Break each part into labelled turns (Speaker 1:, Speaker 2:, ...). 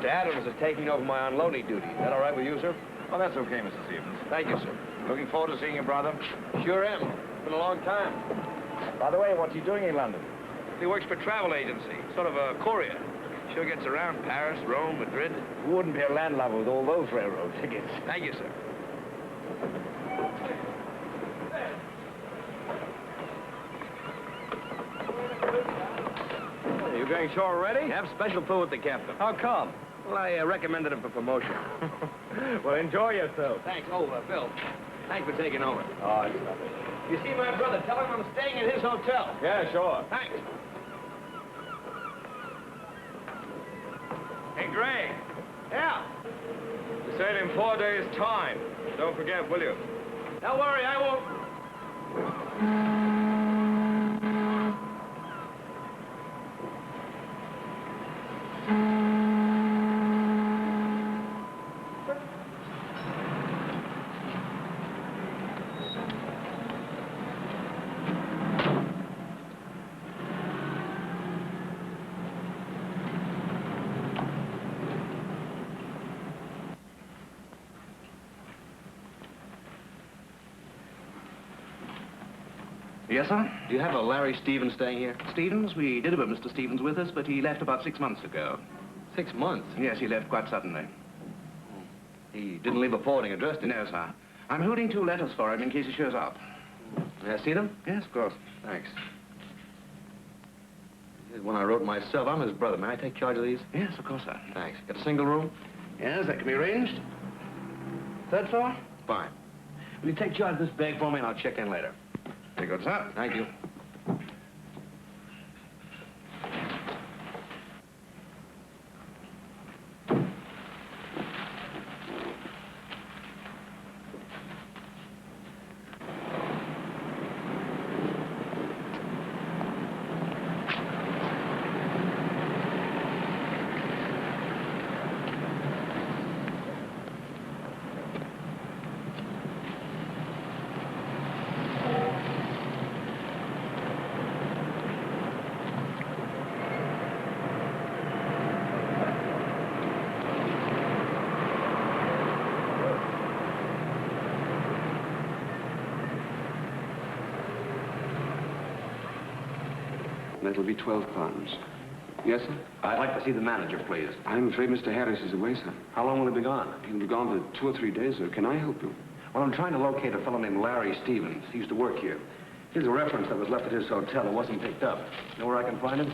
Speaker 1: Adams is taking over my unloading duty. Is that all right with you, sir?
Speaker 2: Oh, that's okay, Mr. Stevens.
Speaker 1: Thank you, sir.
Speaker 2: Looking forward to seeing your brother.
Speaker 1: Sure am. It's been a long time.
Speaker 2: By the way, what's he doing in London?
Speaker 1: He works for a travel agency, sort of a courier. Sure gets around Paris, Rome, Madrid.
Speaker 2: You wouldn't be a landlubber with all those railroad tickets.
Speaker 1: Thank you, sir.
Speaker 2: You going shore already?
Speaker 1: Have special food with the captain.
Speaker 2: How come?
Speaker 1: Well, I recommended him for promotion.
Speaker 2: Well, enjoy yourself.
Speaker 1: Thanks. Oh, Bill, thanks for taking over.
Speaker 2: Oh, it's nothing.
Speaker 1: You see my brother, tell him I'm staying at his hotel.
Speaker 2: Yeah, sure.
Speaker 1: Thanks.
Speaker 2: Hey, Greg.
Speaker 1: Yeah.
Speaker 2: You said in 4 days' time. Don't forget, will you?
Speaker 1: Don't worry, I won't.
Speaker 3: Yes, sir?
Speaker 1: Do you have a Larry Stevens staying here?
Speaker 3: Stevens? We did have a Mr. Stevens with us, but he left about 6 months ago.
Speaker 1: 6 months?
Speaker 3: Yes, he left quite suddenly.
Speaker 1: He didn't leave a forwarding address, did he?
Speaker 3: No, sir. I'm holding 2 letters for him in case he shows up.
Speaker 1: May I see them?
Speaker 3: Yes, of course.
Speaker 1: Thanks. Here's one I wrote myself. I'm his brother. May I take charge of these?
Speaker 3: Yes, of course, sir.
Speaker 1: Thanks. Got a single room?
Speaker 3: Yes, that can be arranged. 3rd floor?
Speaker 1: Fine. Will you take charge of this bag for me and I'll check in later?
Speaker 3: Very good, sir.
Speaker 1: Thank you.
Speaker 4: That'll be £12. Yes, sir?
Speaker 1: I'd like to see the manager, please.
Speaker 4: I'm afraid Mr. Harris is away, sir.
Speaker 1: How long will he be gone?
Speaker 4: He'll be gone for 2 or 3 days, sir. Can I help you?
Speaker 1: Well, I'm trying to locate a fellow named Larry Stevens. He used to work here. Here's a reference that was left at his hotel. It wasn't picked up. Know where I can find him?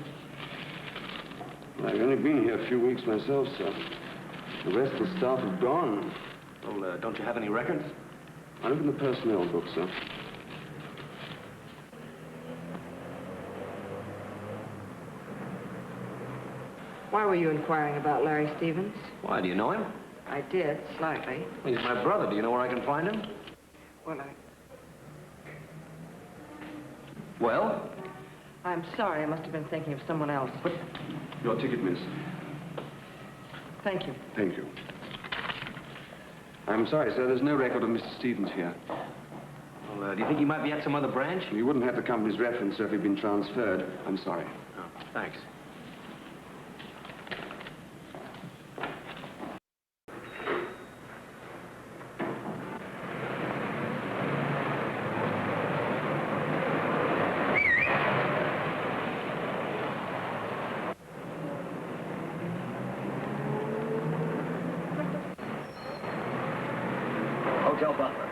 Speaker 4: I've only been here a few weeks myself, sir. The rest of the staff have gone.
Speaker 1: Well, don't you have any records?
Speaker 4: I look in the personnel book, sir.
Speaker 5: Why were you inquiring about Larry Stevens?
Speaker 1: Why, do you know him?
Speaker 5: I did, slightly.
Speaker 1: He's my brother. Do you know where I can find him?
Speaker 5: Well,
Speaker 1: Well?
Speaker 5: I'm sorry. I must have been thinking of someone else.
Speaker 4: Your ticket, miss.
Speaker 5: Thank you.
Speaker 4: Thank you. I'm sorry, sir. There's no record of Mr. Stevens here.
Speaker 1: Well, do you think he might be at some other branch?
Speaker 4: You wouldn't have the company's reference, sir, if he'd been transferred. I'm sorry.
Speaker 1: Oh, thanks. Hotel butler.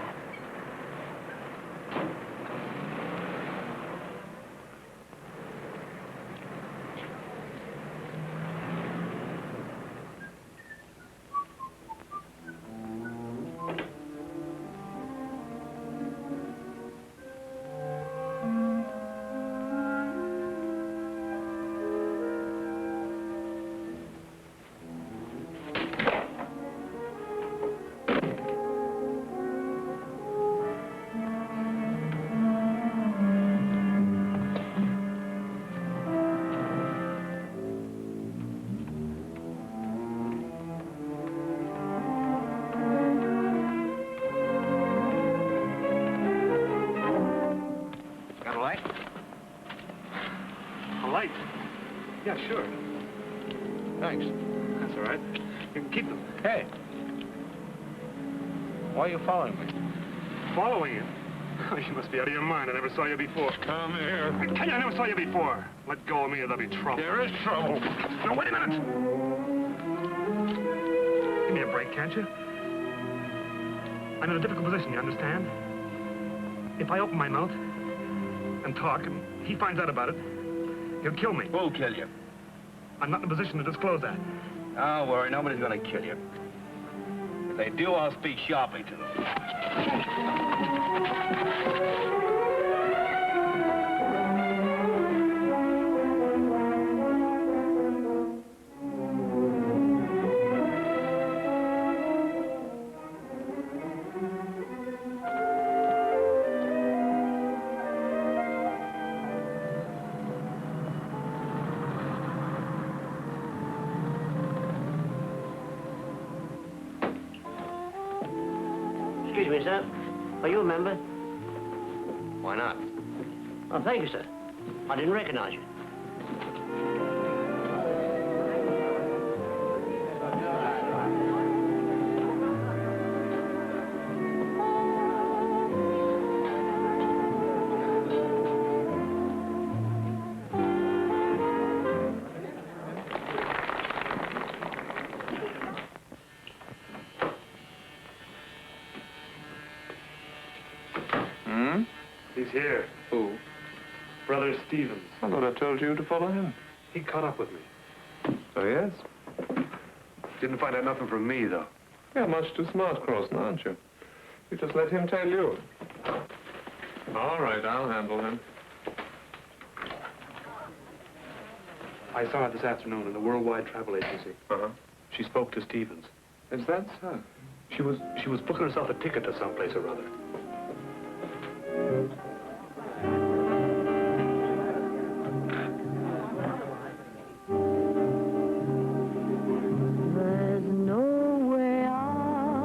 Speaker 3: Yeah, sure.
Speaker 1: Thanks.
Speaker 3: That's all right.
Speaker 6: You can keep them.
Speaker 2: Hey. Why are you following me?
Speaker 6: Following you? Oh, you must be out of your mind. I never saw you before.
Speaker 2: Come here.
Speaker 6: I tell you, I never saw you before. Let go of me or there'll be trouble.
Speaker 2: There is trouble.
Speaker 6: No, wait a minute. Give me a break, can't you? I'm in a difficult position, you understand? If I open my mouth and talk and he finds out about it, he'll kill me.
Speaker 2: Who'll kill you?
Speaker 6: I'm not in a position to disclose that.
Speaker 2: Don't worry, nobody's gonna kill you. If they do, I'll speak sharply to them.
Speaker 7: Excuse me, sir. Are you a member?
Speaker 2: Why not?
Speaker 7: Oh, thank you, sir. I didn't recognize you.
Speaker 6: He's here.
Speaker 2: Who?
Speaker 6: Brother Stevens.
Speaker 2: I thought I told you to follow him.
Speaker 6: He caught up with me.
Speaker 2: Oh, yes?
Speaker 6: Didn't find out nothing from me, though.
Speaker 2: You're much too smart, Crossan, aren't you? You just let him tell you. All right, I'll handle him.
Speaker 6: I saw her this afternoon in the Worldwide Travel Agency.
Speaker 2: Uh-huh.
Speaker 6: She spoke to Stevens.
Speaker 2: Is that so?
Speaker 6: She was booking herself a ticket to someplace or other.
Speaker 8: There's no way out.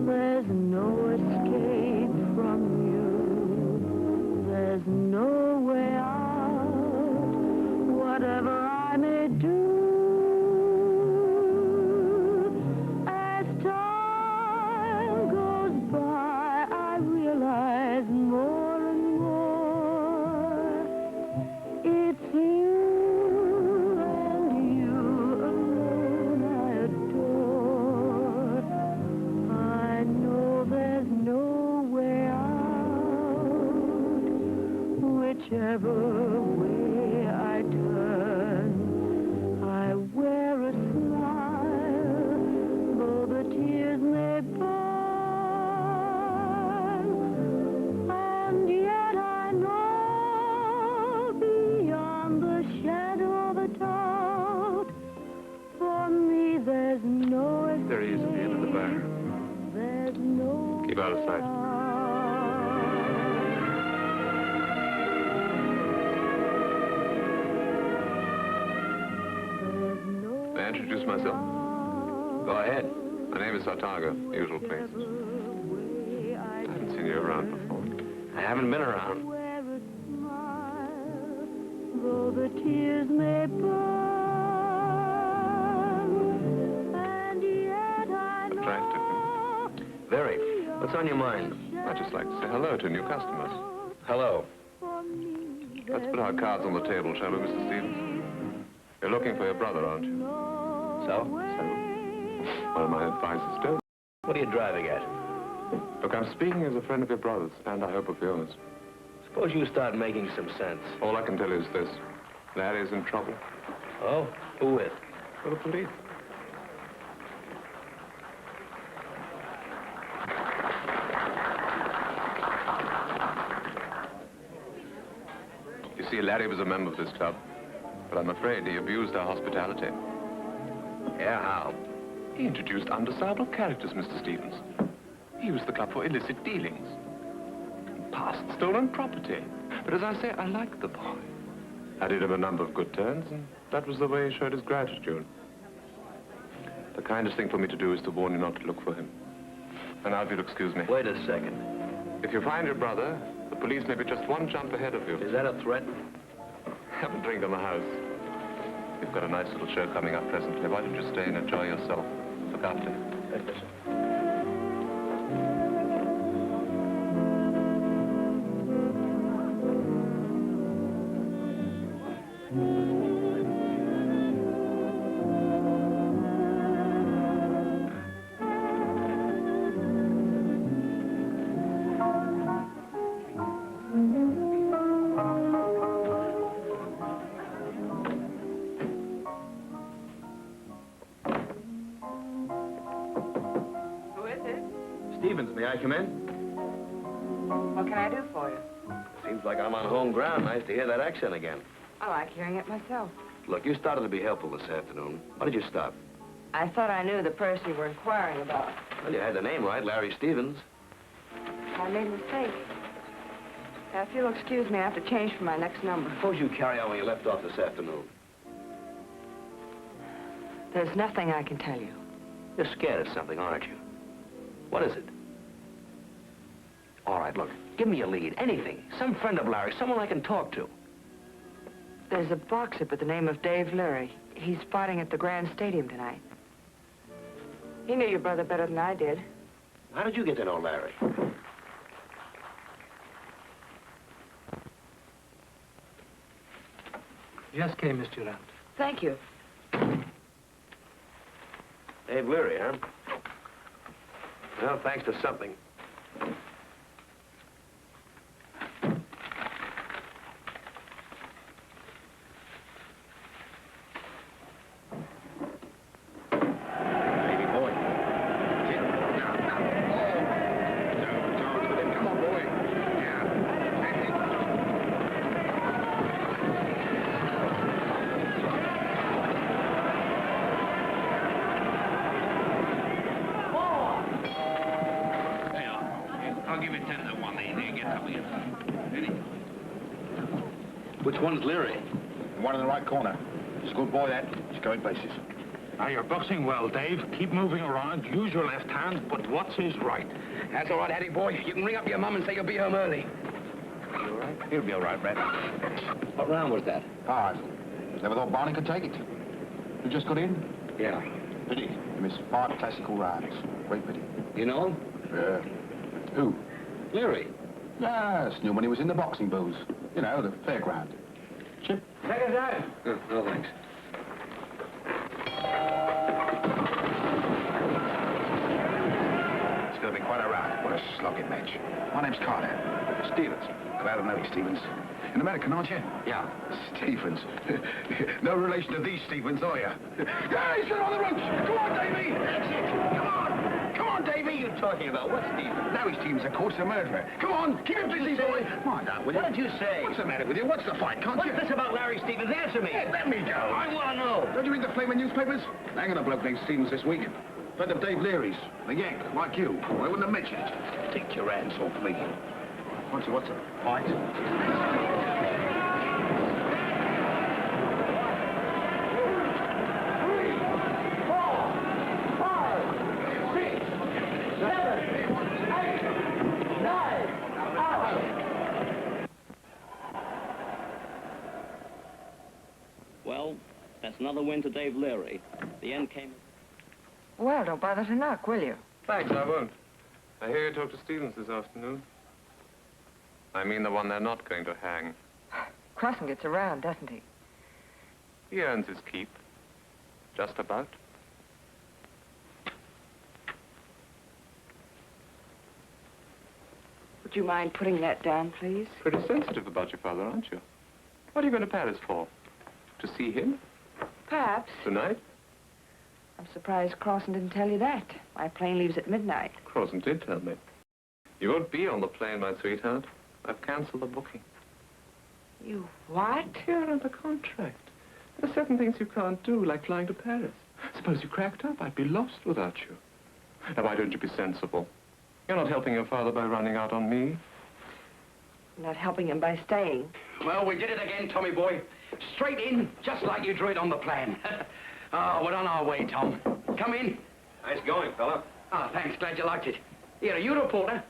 Speaker 8: There's no escape from you. There's no way out. Whatever I may do. As time goes by, I realize more and more. It's you and you alone I adore. I know there's no way out. Whichever way I turn, I wear a smile, though the tears may burn. And yet I know beyond the shadow of a doubt, for me there's no escape.
Speaker 2: There he is at the end of the bar.
Speaker 8: There's no
Speaker 2: Keep out of sight. May I introduce myself? Go ahead. My name is Sartaga, usual places. I haven't seen you around before.
Speaker 7: I haven't been around.
Speaker 8: wear a smile, though the tears may burn. And yet I know
Speaker 2: Attractive.
Speaker 7: Very. What's on your mind?
Speaker 2: I'd just like to say hello to new customers.
Speaker 7: Hello.
Speaker 8: for me
Speaker 2: Let's put our cards on the table, shall we, Mr. Stevens? You're looking for your brother, aren't you?
Speaker 7: So?
Speaker 2: Well, my advice is don't.
Speaker 7: What are you driving at?
Speaker 2: Look, I'm speaking as a friend of your brother's, and I hope of yours.
Speaker 7: Suppose you start making some sense.
Speaker 2: All I can tell you is this. Larry's in trouble.
Speaker 7: Oh? Who with?
Speaker 2: For the police. You see, Larry was a member of this club, but I'm afraid he abused our hospitality.
Speaker 7: Yeah, how?
Speaker 2: He introduced undesirable characters, Mr. Stevens. He used the club for illicit dealings. Past stolen property. But as I say, I liked the boy. I did him a number of good turns, and that was the way he showed his gratitude. The kindest thing for me to do is to warn you not to look for him. And now, if you'll excuse me.
Speaker 7: Wait a second.
Speaker 2: If you find your brother, the police may be just one jump ahead of you.
Speaker 7: Is that a threat?
Speaker 2: Have a drink on the house. You've got a nice little show coming up presently. Why don't you stay and enjoy yourself? Look after you.
Speaker 7: Yes, sir.
Speaker 4: Stevens, may I come in?
Speaker 5: What can I do for you?
Speaker 4: Seems like I'm on home ground. Nice to hear that accent again.
Speaker 5: I like hearing it myself.
Speaker 4: Look, you started to be helpful this afternoon. Why did you stop?
Speaker 5: I thought I knew the person you were inquiring about.
Speaker 4: Well, you had the name right, Larry Stevens.
Speaker 5: I made a mistake. Now, if you'll excuse me, I have to change for my next number.
Speaker 4: Suppose you carry on where you left off this afternoon.
Speaker 5: There's nothing I can tell you.
Speaker 4: You're scared of something, aren't you? What is it? All right, look, give me a lead, anything. Some friend of Larry, someone I can talk to.
Speaker 5: There's a boxer by the name of Dave Leary. He's fighting at the Grand Stadium tonight. He knew your brother better than I did.
Speaker 4: How did you get to know Larry?
Speaker 6: Just came, Miss Durant.
Speaker 5: Thank you.
Speaker 4: Dave Leary, huh? Well, thanks to something.
Speaker 1: Which one's Leary?
Speaker 9: The one in the right corner. He's a good boy, that. He's going places.
Speaker 6: Now, you're boxing well, Dave. Keep moving around. Use your left hand, but what's his right?
Speaker 3: That's all right, Hattie boy. You can ring up your mum and say you'll be home early.
Speaker 9: You all right? He'll be all right, Brad.
Speaker 3: What round was that?
Speaker 9: Hard. Just never thought Barney could take it. You just got in?
Speaker 3: Yeah.
Speaker 9: Pity. You missed 5 classical rounds. Great pity.
Speaker 3: You know?
Speaker 9: Yeah. Who?
Speaker 3: Leary.
Speaker 9: Yes, knew when he was in the boxing booths. You know, the fairground. Chip?
Speaker 5: Take it out.
Speaker 3: No, thanks.
Speaker 9: It's going to be quite a round. What a slogging match. My name's Carter. Stevens. Glad to know you, Stevens. An American, aren't you?
Speaker 3: Yeah.
Speaker 9: Stevens. No relation to these Stevens, are you? Guys, get on the ropes! Come on, Davey! That's it! Come on! Come on, Davey!
Speaker 3: What are you talking about? What Stevens?
Speaker 9: Larry Stevens, of course, a murderer. Come on, keep him busy, boy. Mind out, will you?
Speaker 3: What did you say?
Speaker 9: What's the matter with you? What's the fight, can't you?
Speaker 3: What's this about Larry Stevens? Answer me.
Speaker 9: Hey, let me go.
Speaker 3: I want to know.
Speaker 9: Don't you read the flaming newspapers? Hang on a bloke named Stevens this week. Friend of Dave Leary's. A Yank, like you. I wouldn't have mentioned it. Take your hands off me. What's a fight?
Speaker 10: Well, that's another win to Dave Leary. The end came...
Speaker 5: Well, don't bother to knock, will you?
Speaker 2: Thanks, I won't. I hear you talked to Stevens this afternoon. I mean the one they're not going to hang.
Speaker 5: Crossan gets around, doesn't he?
Speaker 2: He earns his keep. Just about.
Speaker 5: Would you mind putting that down, please?
Speaker 2: Pretty sensitive about your father, aren't you? What are you going to Paris for? To see him?
Speaker 5: Perhaps.
Speaker 2: Tonight?
Speaker 5: I'm surprised Crossan didn't tell you that. My plane leaves at midnight.
Speaker 2: Crossan did tell me. You won't be on the plane, my sweetheart. I've cancelled the booking.
Speaker 5: You what?
Speaker 2: You're under contract. There are certain things you can't do, like flying to Paris. Suppose you cracked up. I'd be lost without you. Now, why don't you be sensible? You're not helping your father by running out on me.
Speaker 5: I'm not helping him by staying.
Speaker 3: Well, we did it again, Tommy boy. Straight in, just like you drew it on the plan. Oh, we're on our way, Tom. Come in.
Speaker 4: Nice going, fella.
Speaker 3: Ah, thanks. Glad you liked it. Here, are you a reporter?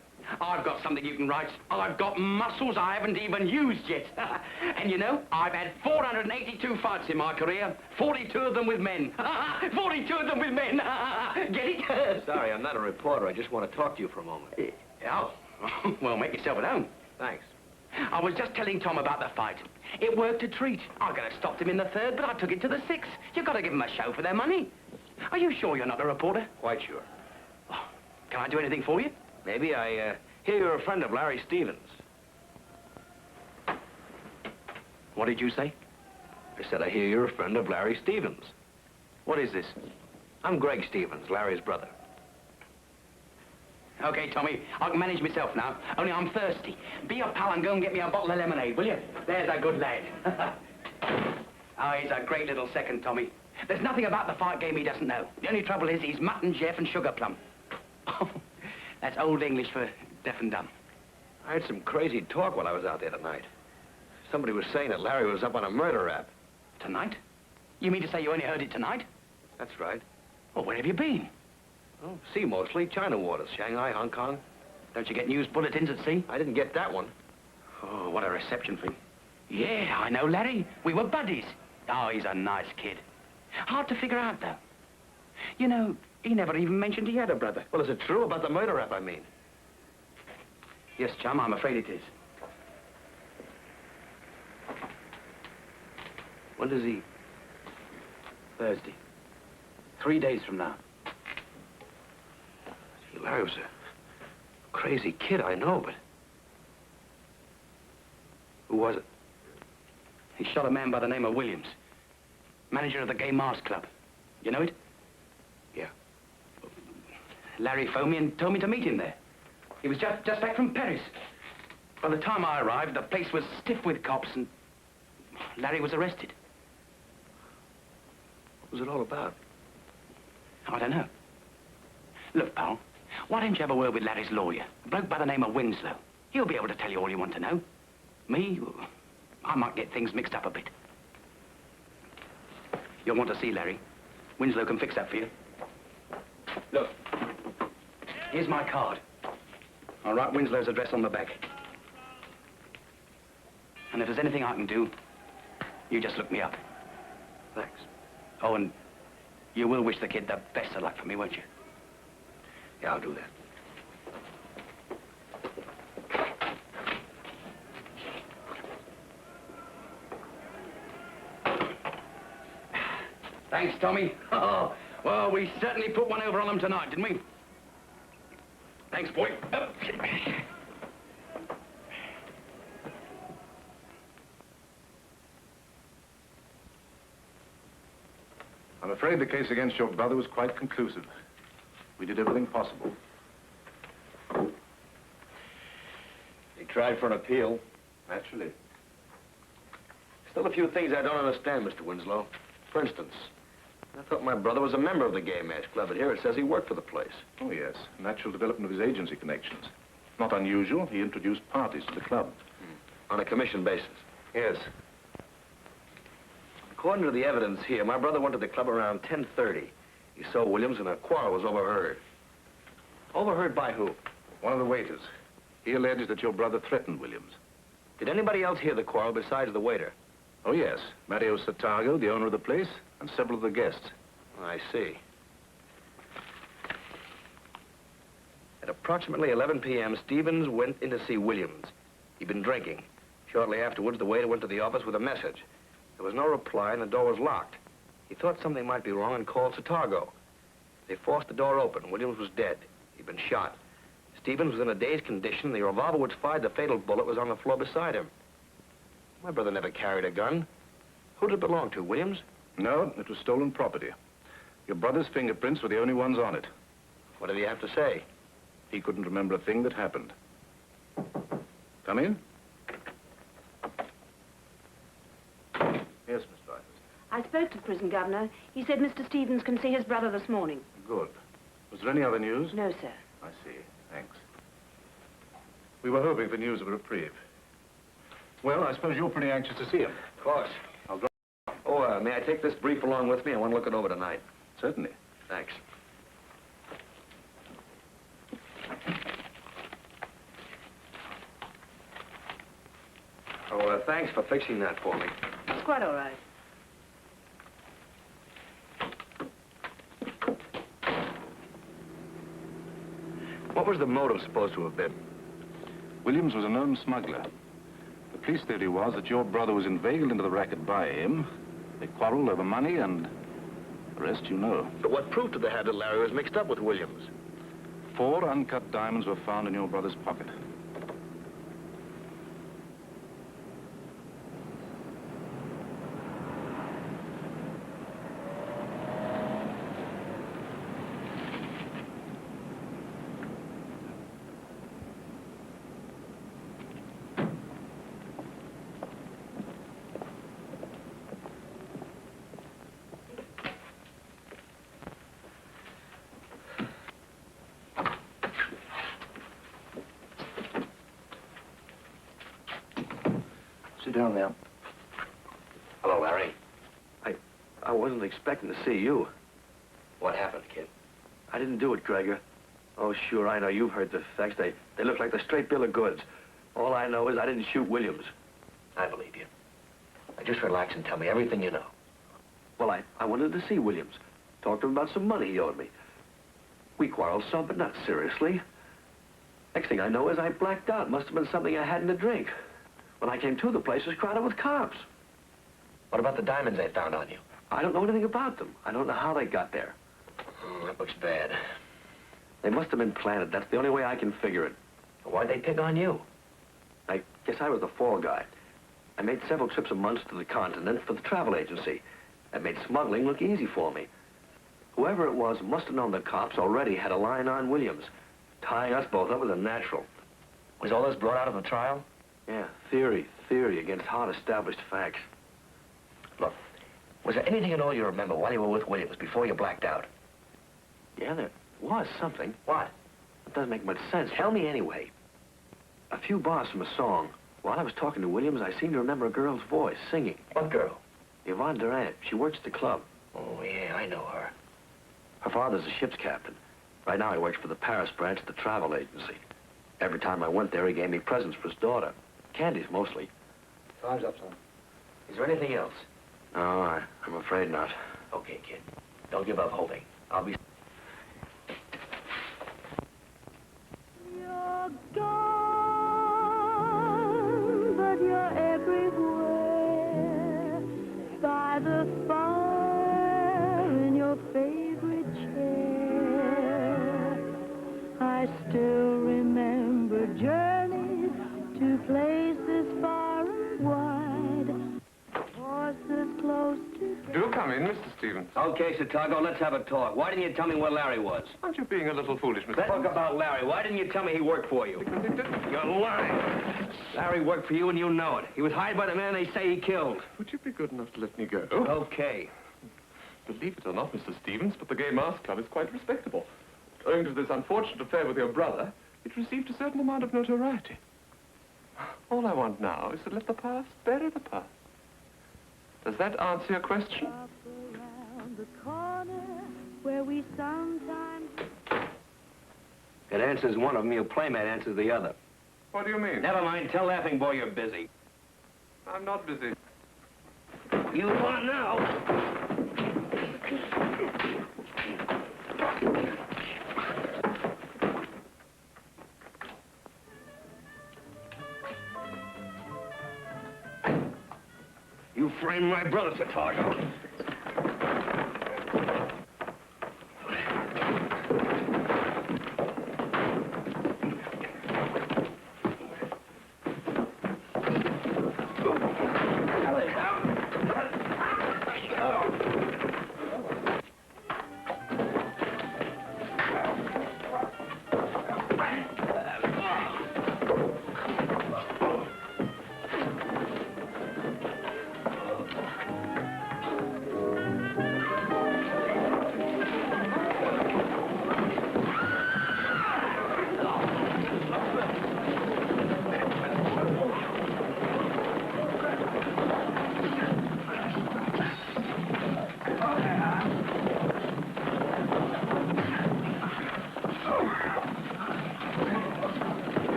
Speaker 3: I've got something you can write. I've got muscles I haven't even used yet. And you know, I've had 482 fights in my career, 42 of them with men. 42 of them with men. Get it?
Speaker 1: Sorry, I'm not a reporter. I just want to talk to you for a moment.
Speaker 3: Oh, well, make yourself at home.
Speaker 1: Thanks.
Speaker 3: I was just telling Tom about the fight. It worked a treat. I could have stopped him in the third, but I took it to the sixth. You've got to give them a show for their money. Are you sure you're not a reporter?
Speaker 1: Quite sure.
Speaker 3: Oh, can I do anything for you?
Speaker 1: Maybe. I hear you're a friend of Larry Stevens.
Speaker 3: What did you say?
Speaker 1: I said I hear you're a friend of Larry Stevens.
Speaker 3: What is this?
Speaker 1: I'm Greg Stevens, Larry's brother.
Speaker 3: Okay, Tommy, I can manage myself now. Only I'm thirsty. Be a pal and go and get me a bottle of lemonade, will you? There's a good lad. Oh, he's a great little second, Tommy. There's nothing about the fight game he doesn't know. The only trouble is he's Mutton Jeff and Sugar Plum. Oh, that's old English for deaf and dumb.
Speaker 1: I heard some crazy talk while I was out there tonight. Somebody was saying that Larry was up on a murder rap.
Speaker 3: Tonight? You mean to say you only heard it tonight?
Speaker 1: That's right.
Speaker 3: Well, where have you been?
Speaker 1: Oh, sea mostly. China waters, Shanghai, Hong Kong.
Speaker 3: Don't you get news bulletins at sea?
Speaker 1: I didn't get that one.
Speaker 3: Oh, what a reception fee. Yeah, I know Larry. We were buddies. Oh, he's a nice kid. Hard to figure out, though. You know, he never even mentioned he had a brother.
Speaker 1: Well, is it true about the murder rap, I mean?
Speaker 3: Yes, chum, I'm afraid it is.
Speaker 1: When does he...
Speaker 3: Thursday. 3 days from now.
Speaker 1: Gee, Larry was a crazy kid, I know, but... Who was it?
Speaker 3: He shot a man by the name of Williams. Manager of the Gay Mars Club. You know it?
Speaker 1: Yeah.
Speaker 3: Larry phoned me and told me to meet him there. He was just back from Paris. By the time I arrived, the place was stiff with cops and Larry was arrested.
Speaker 1: What was it all about?
Speaker 3: I don't know. Look, pal, why don't you have a word with Larry's lawyer? A bloke by the name of Winslow. He'll be able to tell you all you want to know. Me, I might get things mixed up a bit. You'll want to see Larry. Winslow can fix that for you. Look, here's my card. I'll write Winslow's address on the back. And if there's anything I can do, you just look me up.
Speaker 1: Thanks.
Speaker 3: Oh, and you will wish the kid the best of luck for me, won't you?
Speaker 1: Yeah, I'll do that.
Speaker 3: Thanks, Tommy. Oh, well, we certainly put one over on them tonight, didn't we? Thanks, boy.
Speaker 9: I'm afraid the case against your brother was quite conclusive. We did everything possible.
Speaker 1: He tried for an appeal.
Speaker 9: Naturally.
Speaker 1: Still a few things I don't understand, Mr. Winslow. For instance, I thought my brother was a member of the Gay Match Club, but here it says he worked for the place.
Speaker 9: Oh, yes. Natural development of his agency connections. Not unusual. He introduced parties to the club.
Speaker 1: On a commission basis. Yes. According to the evidence here, my brother went to the club around 10:30. He saw Williams and a quarrel was overheard. Overheard by who?
Speaker 9: One of the waiters. He alleged that your brother threatened Williams.
Speaker 1: Did anybody else hear the quarrel besides the waiter?
Speaker 9: Oh, yes. Mario Sartago, the owner of the place, and several of the guests.
Speaker 1: I see. At approximately 11 p.m., Stevens went in to see Williams. He'd been drinking. Shortly afterwards, the waiter went to the office with a message. There was no reply, and the door was locked. He thought something might be wrong and called Sartago. They forced the door open. Williams was dead. He'd been shot. Stevens was in a dazed condition. The revolver which fired the fatal bullet was on the floor beside him. My brother never carried a gun. Who did it belong to, Williams?
Speaker 9: No, it was stolen property. Your brother's fingerprints were the only ones on it.
Speaker 1: What did he have to say?
Speaker 9: He couldn't remember a thing that happened. Come in. Yes, Miss Dreyfus.
Speaker 11: I spoke to the prison governor. He said Mr. Stevens can see his brother this morning.
Speaker 9: Good. Was there any other news?
Speaker 11: No, sir.
Speaker 9: I see. Thanks. We were hoping for news of a reprieve. Well, I suppose you're pretty anxious to see him.
Speaker 1: Of course.
Speaker 9: I'll go.
Speaker 1: Oh, may I take this brief along with me? I want to look it over tonight.
Speaker 9: Certainly.
Speaker 1: Thanks. thanks for fixing that for me.
Speaker 11: It's quite all right.
Speaker 1: What was the motive supposed to have been?
Speaker 9: Williams was a known smuggler. The police theory was that your brother was inveigled into the racket by him. They quarreled over money, and the rest you know.
Speaker 1: But what proof did they have that Larry was mixed up with Williams?
Speaker 9: 4 uncut diamonds were found in your brother's pocket.
Speaker 1: Sit down now. Hello, Larry. I wasn't expecting to see you. What happened, kid? I didn't do it, Gregor. Oh, sure, I know. You've heard the facts. They look like the straight bill of goods. All I know is I didn't shoot Williams. I believe you. Now, just relax and tell me everything you know. Well, I wanted to see Williams. Talked to him about some money he owed me. We quarreled some, but not seriously. Next thing I know is I blacked out. Must have been something I had in the drink. When I came to, the place was crowded with cops. What about the diamonds they found on you? I don't know anything about them. I don't know how they got there. Oh, that looks bad. They must have been planted. That's the only way I can figure it. Why'd they pick on you? I guess I was the fall guy. I made several trips a month to the continent for the travel agency. That made smuggling look easy for me. Whoever it was must have known the cops already had a line on Williams. Tying us both up was a natural. Was all this brought out of the trial? Yeah, theory against hard-established facts. Look, was there anything at all you remember while you were with Williams before you blacked out? Yeah, there was something. What? It doesn't make much sense. Tell me anyway. A few bars from a song. While I was talking to Williams, I seemed to remember a girl's voice singing. What girl? Yvonne Durant. She works at the club. Oh, yeah, I know her. Her father's a ship's captain. Right now he works for the Paris branch of the travel agency. Every time I went there, he gave me presents for his daughter. Candies, mostly. Time's up, son. Is there anything else? No, I'm afraid not. Okay, kid. Don't give up hoping. I'll be...
Speaker 8: You're gone, but you're everywhere. By the fire in your favorite chair. I still remember journeys to places far and wide. Horses close to...
Speaker 2: Do come in, Mr. Stevens.
Speaker 1: Okay, Sitago, let's have a talk. Why didn't you tell me where Larry was?
Speaker 2: Aren't you being a little foolish, Mr.
Speaker 1: Let's talk about Larry. Why didn't you tell me he worked for you?
Speaker 2: Because he didn't.
Speaker 1: You're lying. Larry worked for you and you know it. He was hired by the man they say he killed.
Speaker 2: Would you be good enough to let me go?
Speaker 1: Okay.
Speaker 2: Believe it or not, Mr. Stevens, but the Gay Mask Club is quite respectable. Owing to this unfortunate affair with your brother, it received a certain amount of notoriety. All I want now is to let the past bury the past. Does that answer your question?
Speaker 8: Up around the corner where we sometimes...
Speaker 1: It answers one of them, your playmate answers the other.
Speaker 2: What do you mean?
Speaker 1: Never mind, tell Laughing Boy you're busy.
Speaker 2: I'm not busy.
Speaker 1: You want now? You framed my brother, Sitago.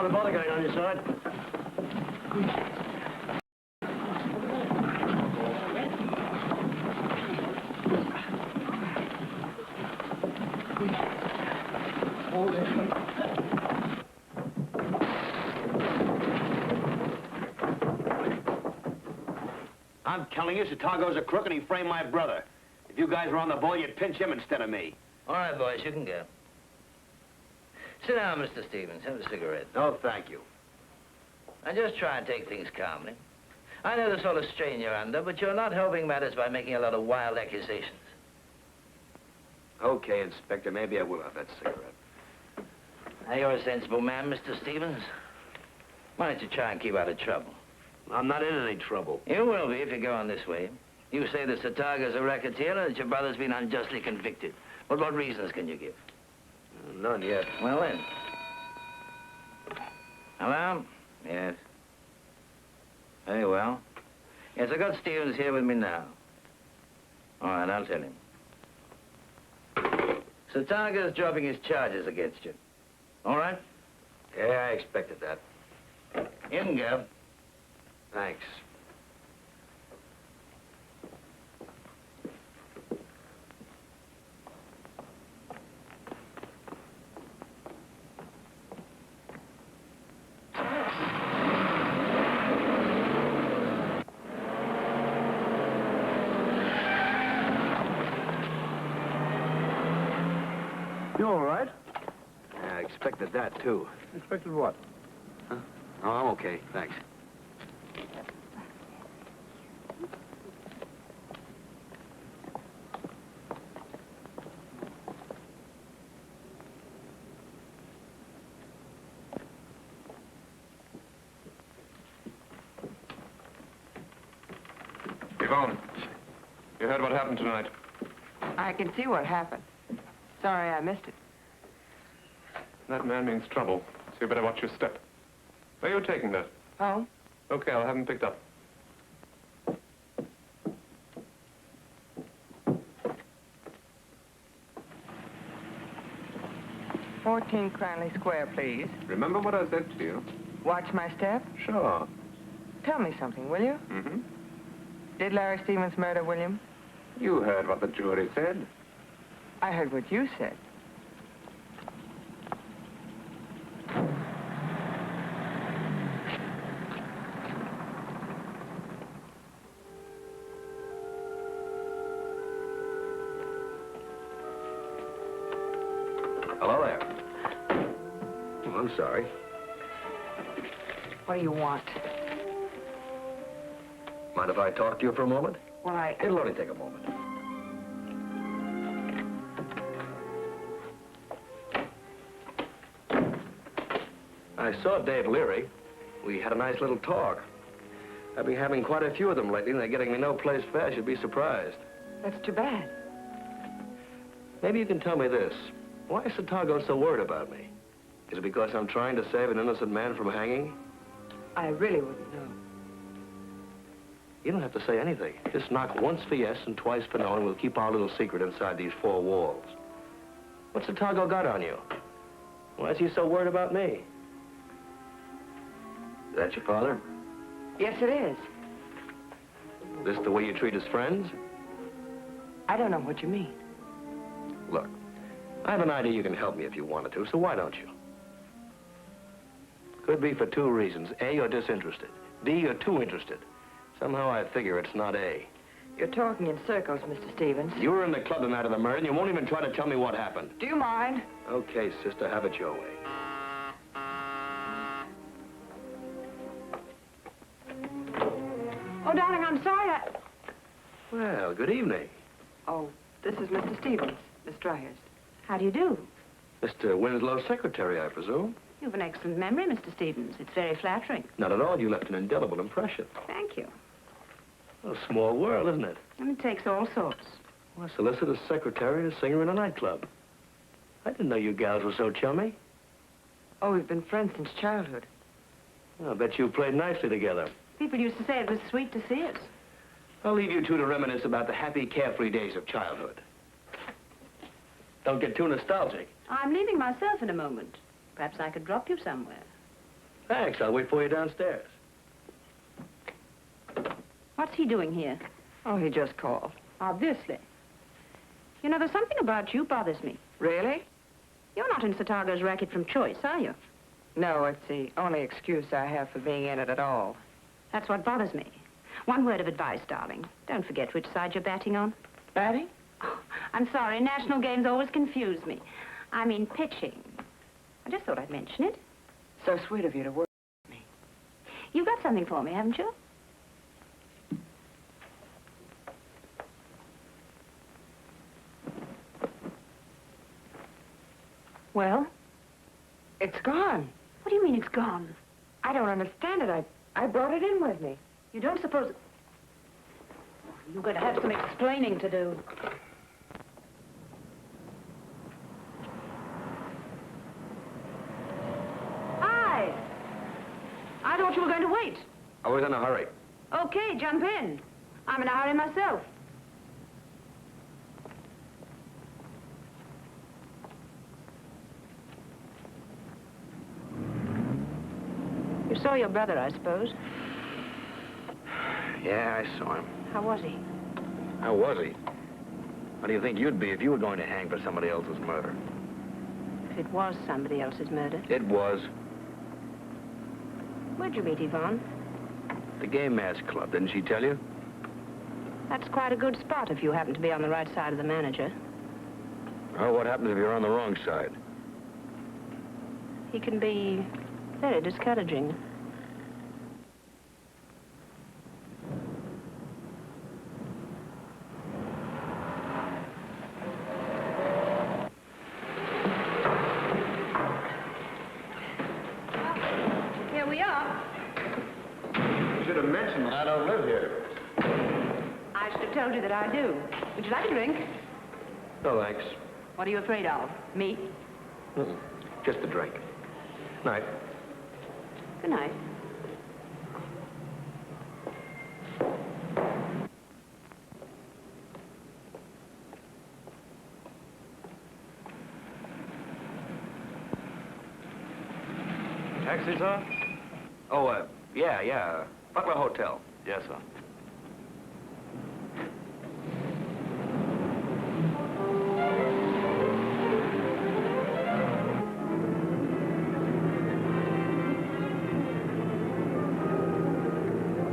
Speaker 7: What a bother going on your side?
Speaker 1: I'm telling you, Chicago's a crook and he framed my brother. If you guys were on the ball, you'd pinch him instead of me.
Speaker 12: All right, boys, you can go. Sit down, Mr. Stevens. Have a cigarette.
Speaker 1: No, thank you.
Speaker 12: Now, just try and take things calmly. I know the sort of strain you're under, but you're not helping matters by making a lot of wild accusations.
Speaker 1: Okay, Inspector, maybe I will have that cigarette.
Speaker 12: Now, you're a sensible man, Mr. Stevens. Why don't you try and keep out of trouble?
Speaker 1: I'm not in any trouble.
Speaker 12: You will be if you go on this way. You say that Sataga's a racketeer and that your brother's been unjustly convicted. But what reasons can you give?
Speaker 1: None yet.
Speaker 12: Well, then. Hello? Yes. Very well. Yes, I got Stevens here with me now. All right, I'll tell him. Sataga's dropping his charges against you. All right?
Speaker 1: Yeah, I expected that.
Speaker 12: You can go.
Speaker 1: Thanks.
Speaker 9: You all right?
Speaker 1: Yeah, I expected that, too.
Speaker 9: Expected what?
Speaker 1: Huh? Oh, I'm okay, thanks.
Speaker 2: Yvonne, you heard what happened tonight?
Speaker 5: I can see what happened. Sorry I missed it.
Speaker 2: That man means trouble, so you better watch your step. Where are you taking that?
Speaker 5: Home?
Speaker 2: Okay, I'll have him picked up.
Speaker 5: $14 Cranley Square, please.
Speaker 2: Remember what I said to you?
Speaker 5: Watch my step?
Speaker 2: Sure.
Speaker 5: Tell me something, will you?
Speaker 2: Mm-hmm.
Speaker 5: Did Larry Stevens murder William?
Speaker 2: You heard what the jury said.
Speaker 5: I heard what you said.
Speaker 1: Hello there. Oh, I'm sorry.
Speaker 5: What do you want?
Speaker 1: Mind if I talk to you for a moment?
Speaker 5: Well,
Speaker 1: It'll only take a moment. I saw Dave Leary. We had a nice little talk. I've been having quite a few of them lately, and they're getting me no place fast. You'd be surprised.
Speaker 5: That's too bad.
Speaker 1: Maybe you can tell me this. Why is Satago so worried about me? Is it because I'm trying to save an innocent man from hanging?
Speaker 5: I really wouldn't know.
Speaker 1: You don't have to say anything. Just knock once for yes and twice for no, and we'll keep our little secret inside these four walls. What's Satago got on you? Why is he so worried about me? Is that your father?
Speaker 5: Yes, it is.
Speaker 1: This the way you treat his friends?
Speaker 5: I don't know what you mean.
Speaker 1: Look, I have an idea you can help me if you wanted to, so why don't you? Could be for two reasons. A, you're disinterested. B, you're too interested. Somehow I figure it's not A.
Speaker 5: You're talking in circles, Mr. Stevens.
Speaker 1: You were in the club the night of the murder, and you won't even try to tell me what happened.
Speaker 5: Do you mind?
Speaker 1: Okay, sister, have it your way.
Speaker 11: Oh, darling, I'm sorry
Speaker 1: Well, good evening.
Speaker 5: Oh, this is Mr. Stevens, Miss Dryhurst.
Speaker 11: How do you do?
Speaker 1: Mr. Winslow's secretary, I presume.
Speaker 11: You have an excellent memory, Mr. Stevens. It's very flattering.
Speaker 1: Not at all. You left an indelible impression.
Speaker 11: Thank you.
Speaker 1: A small world, isn't it?
Speaker 11: And it takes all sorts.
Speaker 1: Well, a solicitor's secretary, a singer in a nightclub. I didn't know you gals were so chummy.
Speaker 5: Oh, we've been friends since childhood.
Speaker 1: Well, I bet you played nicely together.
Speaker 11: People used to say it was sweet to see us.
Speaker 1: I'll leave you two to reminisce about the happy, carefree days of childhood. Don't get too nostalgic.
Speaker 11: I'm leaving myself in a moment. Perhaps I could drop you somewhere.
Speaker 13: Thanks. I'll wait for you downstairs.
Speaker 11: What's he doing here?
Speaker 5: Oh, he just called.
Speaker 11: Obviously. You know, there's something about you bothers me.
Speaker 5: Really?
Speaker 11: You're not in Satago's racket from choice, are you?
Speaker 5: No, it's the only excuse I have for being in it at all.
Speaker 11: That's what bothers me. One word of advice, darling. Don't forget which side you're batting on.
Speaker 5: Batting?
Speaker 11: Oh, I'm sorry. National games always confuse me. I mean pitching. I just thought I'd mention it.
Speaker 5: So sweet of you to work with me.
Speaker 11: You've got something for me, haven't you? Well?
Speaker 5: It's gone.
Speaker 11: What do you mean it's gone?
Speaker 5: I don't understand it. I brought it in with me.
Speaker 11: You don't suppose... You're going to have some explaining to do. Hi. I thought you were going to wait.
Speaker 1: I was in a hurry.
Speaker 11: Okay, jump in. I'm in a hurry myself. You saw your brother, I suppose.
Speaker 1: Yeah, I saw him.
Speaker 11: How was he?
Speaker 1: How was he? How do you think you'd be if you were going to hang for somebody else's murder?
Speaker 11: If it was somebody else's murder.
Speaker 1: It was.
Speaker 11: Where'd you meet Yvonne?
Speaker 1: The Game Mass Club, didn't she tell you?
Speaker 11: That's quite a good spot if you happen to be on the right side of the manager.
Speaker 1: Oh, what happens if you're on the wrong side?
Speaker 11: He can be very discouraging. Here we are.
Speaker 9: You should have mentioned that I don't live here.
Speaker 11: I should have told you that I do. Would you like a drink?
Speaker 1: No, thanks.
Speaker 11: What are you afraid of? Me?
Speaker 1: Just a drink. Night.
Speaker 11: Good night.
Speaker 13: Taxi, sir?
Speaker 1: Oh, yeah. Butler Hotel.
Speaker 13: Yes, sir.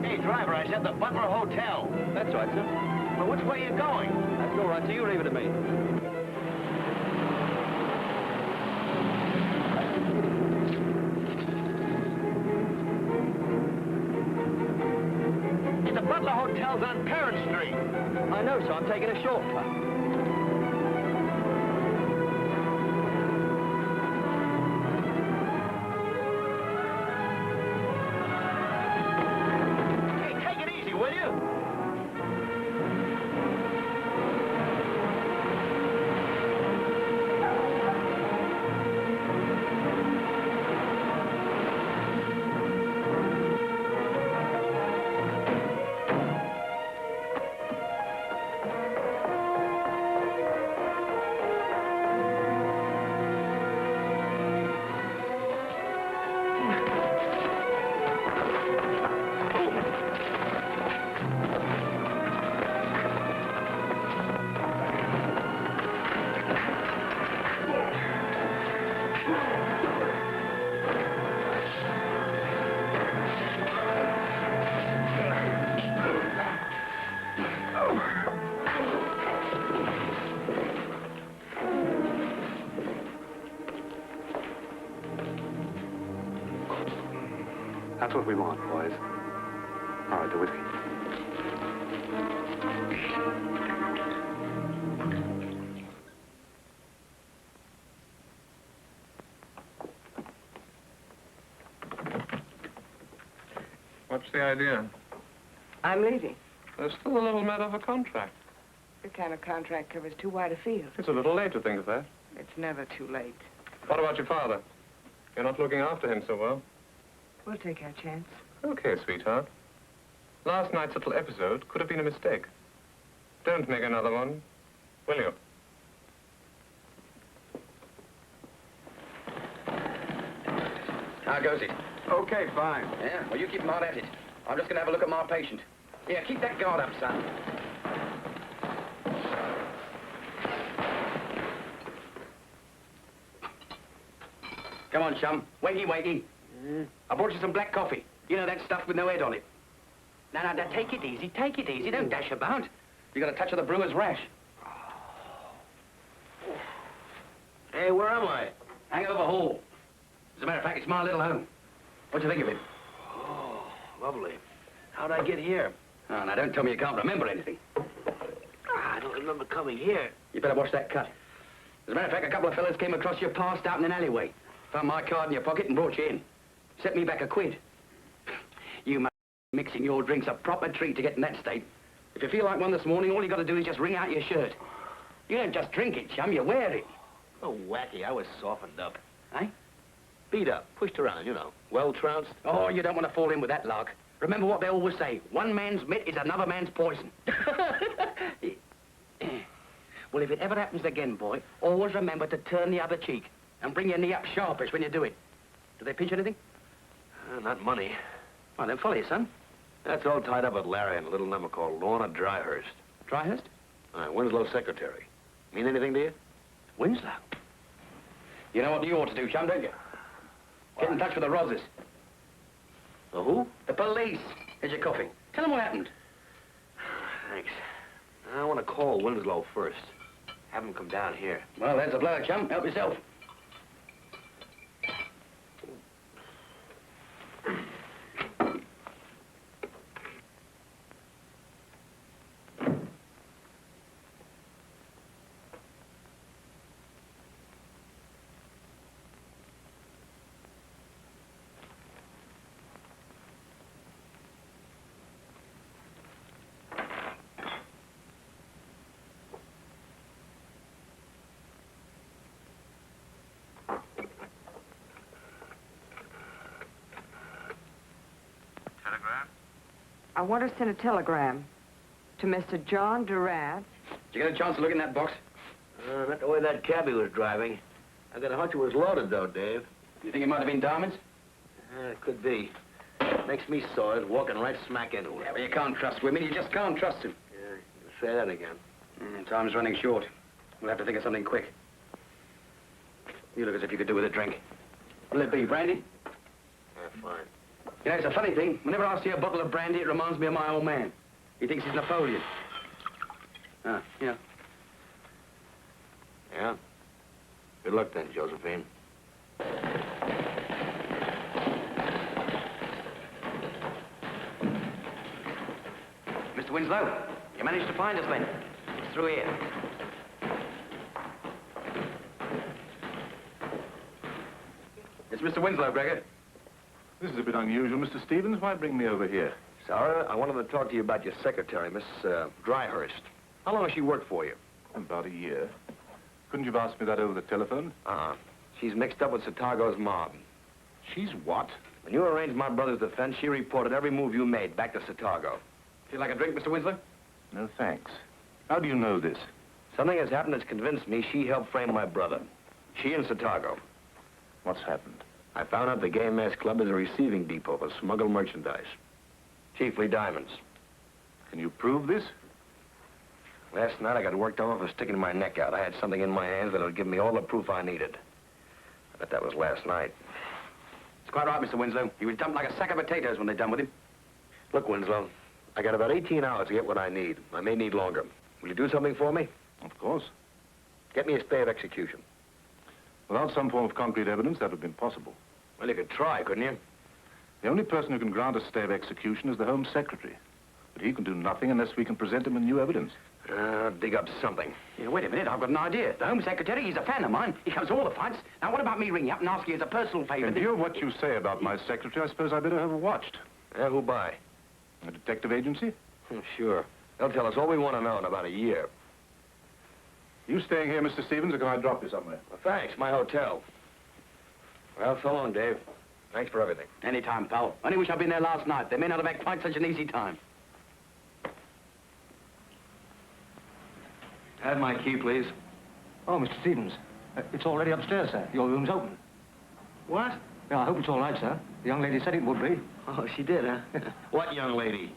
Speaker 7: Hey, driver, I said the Butler Hotel.
Speaker 13: That's right, sir.
Speaker 7: Well, which way are you going?
Speaker 13: That's all right, so you leave it to me.
Speaker 7: The Butler Hotel's on Parent Street.
Speaker 13: I know, so I'm taking a shortcut.
Speaker 7: Hey, take it easy, will you?
Speaker 6: That's what we want, boys. All right, the whiskey.
Speaker 2: What's the idea?
Speaker 5: I'm leaving.
Speaker 2: There's still a little matter of a contract.
Speaker 5: The kind of contract covers too wide a field.
Speaker 2: It's a little late to think of that.
Speaker 5: It's never too late.
Speaker 2: What about your father? You're not looking after him so well.
Speaker 5: We'll take our chance.
Speaker 2: Okay, sweetheart. Last night's little episode could have been a mistake. Don't make another one, will you?
Speaker 1: How goes it? Okay, fine.
Speaker 3: Yeah? Well, you keep hard at it. I'm just going to have a look at my patient. Yeah, keep that guard up, son. Come on, chum. Wakey, wakey. I brought you some black coffee. You know that stuff with no head on it. Now, take it easy. Take it easy. Don't dash about. You got a touch of the brewer's rash.
Speaker 13: Hey, where am I?
Speaker 3: Hangover Hall. As a matter of fact, it's my little home. What do you think of it?
Speaker 13: Oh, lovely. How'd I get here?
Speaker 3: Oh, now, don't tell me you can't remember anything.
Speaker 13: I don't remember coming here.
Speaker 3: You better watch that cut. As a matter of fact, a couple of fellas came across you passed out in an alleyway. Found my card in your pocket and brought you in. Set me back a quid. You mixing your drinks a proper treat to get in that state. If you feel like one this morning, all you got to do is just wring out your shirt. You don't just drink it, chum, you wear it.
Speaker 13: Oh, wacky, I was softened up.
Speaker 3: Eh?
Speaker 13: Beat up, pushed around, you know. Well trounced.
Speaker 3: Oh, you don't want to fall in with that lark. Remember what they always say, one man's mitt is another man's poison. Well, if it ever happens again, boy, always remember to turn the other cheek and bring your knee up sharpish when you do it. Do they pinch anything?
Speaker 13: Not money.
Speaker 3: Well, then follow you, son.
Speaker 13: That's all tied up with Larry and a little number called Lorna Dryhurst.
Speaker 3: Dryhurst?
Speaker 13: Winslow's secretary. Mean anything to you?
Speaker 3: Winslow? You know what you ought to do, chum, don't you? Get in touch with the Roses.
Speaker 13: The who?
Speaker 3: The police. Here's your coffee. Tell them what happened.
Speaker 13: Thanks. I want to call Winslow first. Have him come down here.
Speaker 3: Well, there's a blow, chum. Help yourself.
Speaker 5: I want to send a telegram to Mr. John Durant.
Speaker 3: Did you get a chance to look in that box?
Speaker 13: Not the way that cabbie was driving. I got a hunch it was loaded, though, Dave.
Speaker 3: You think it might have been diamonds?
Speaker 13: It could be. Makes me sore walking right smack into it.
Speaker 3: Yeah, well, you can't trust women. You just can't trust them.
Speaker 13: Yeah, you say that again.
Speaker 3: Time's running short. We'll have to think of something quick. You look as if you could do with a drink. Will it be brandy?
Speaker 13: Yeah, fine.
Speaker 3: You know, it's a funny thing. Whenever I see a bottle of brandy, it reminds me of my old man. He thinks he's Napoleon. Yeah.
Speaker 13: Yeah? Good luck then, Josephine.
Speaker 3: Mr. Winslow, you managed to find us then. It's through here. It's Mr. Winslow, Gregor.
Speaker 2: This is a bit unusual, Mr. Stevens. Why bring me over here?
Speaker 1: Sarah, I wanted to talk to you about your secretary, Miss Dryhurst. How long has she worked for you?
Speaker 2: About a year. Couldn't you have asked me that over the telephone?
Speaker 1: She's mixed up with Satago's mob.
Speaker 2: She's what?
Speaker 1: When you arranged my brother's defense, she reported every move you made back to Satago.
Speaker 3: Feel like a drink, Mr. Winslow?
Speaker 2: No, thanks. How do you know this?
Speaker 1: Something has happened that's convinced me she helped frame my brother. She and Satago.
Speaker 2: What's happened?
Speaker 1: I found out the Gay Mass Club is a receiving depot for smuggled merchandise. Chiefly diamonds.
Speaker 2: Can you prove this?
Speaker 1: Last night I got worked over for sticking my neck out. I had something in my hands that would give me all the proof I needed. But that was last night.
Speaker 3: It's quite right, Mr. Winslow. He was dumped like a sack of potatoes when they're done with him.
Speaker 1: Look, Winslow, I got about 18 hours to get what I need. I may need longer. Will you do something for me?
Speaker 2: Of course.
Speaker 1: Get me a stay of execution.
Speaker 2: Without some form of concrete evidence, that would have been possible.
Speaker 1: Well, you could try, couldn't you?
Speaker 2: The only person who can grant a stay of execution is the Home Secretary. But he can do nothing unless we can present him with new evidence.
Speaker 1: Dig up something.
Speaker 3: Yeah, wait a minute, I've got an idea. The Home Secretary, he's a fan of mine. He comes to all the fights. Now, what about me ringing up and asking you as a personal favor?
Speaker 2: In view of what you say about my secretary, I suppose I better have her watched.
Speaker 1: Yeah, who by?
Speaker 2: A detective agency?
Speaker 1: Sure. They'll tell us all we want to know in about a year.
Speaker 2: You staying here, Mr. Stevens, or can I drop you somewhere?
Speaker 1: Well, thanks, my hotel. Well, so long, Dave. Thanks for everything.
Speaker 3: Anytime, pal. Only wish I'd been there last night. They may not have had quite such an easy time.
Speaker 1: Have my key, please.
Speaker 7: Oh, Mr. Stevens, it's already upstairs, sir. Your room's open.
Speaker 3: What?
Speaker 14: Yeah, I hope it's all right, sir. The young lady said it would be.
Speaker 13: Oh, she did, huh? What young lady?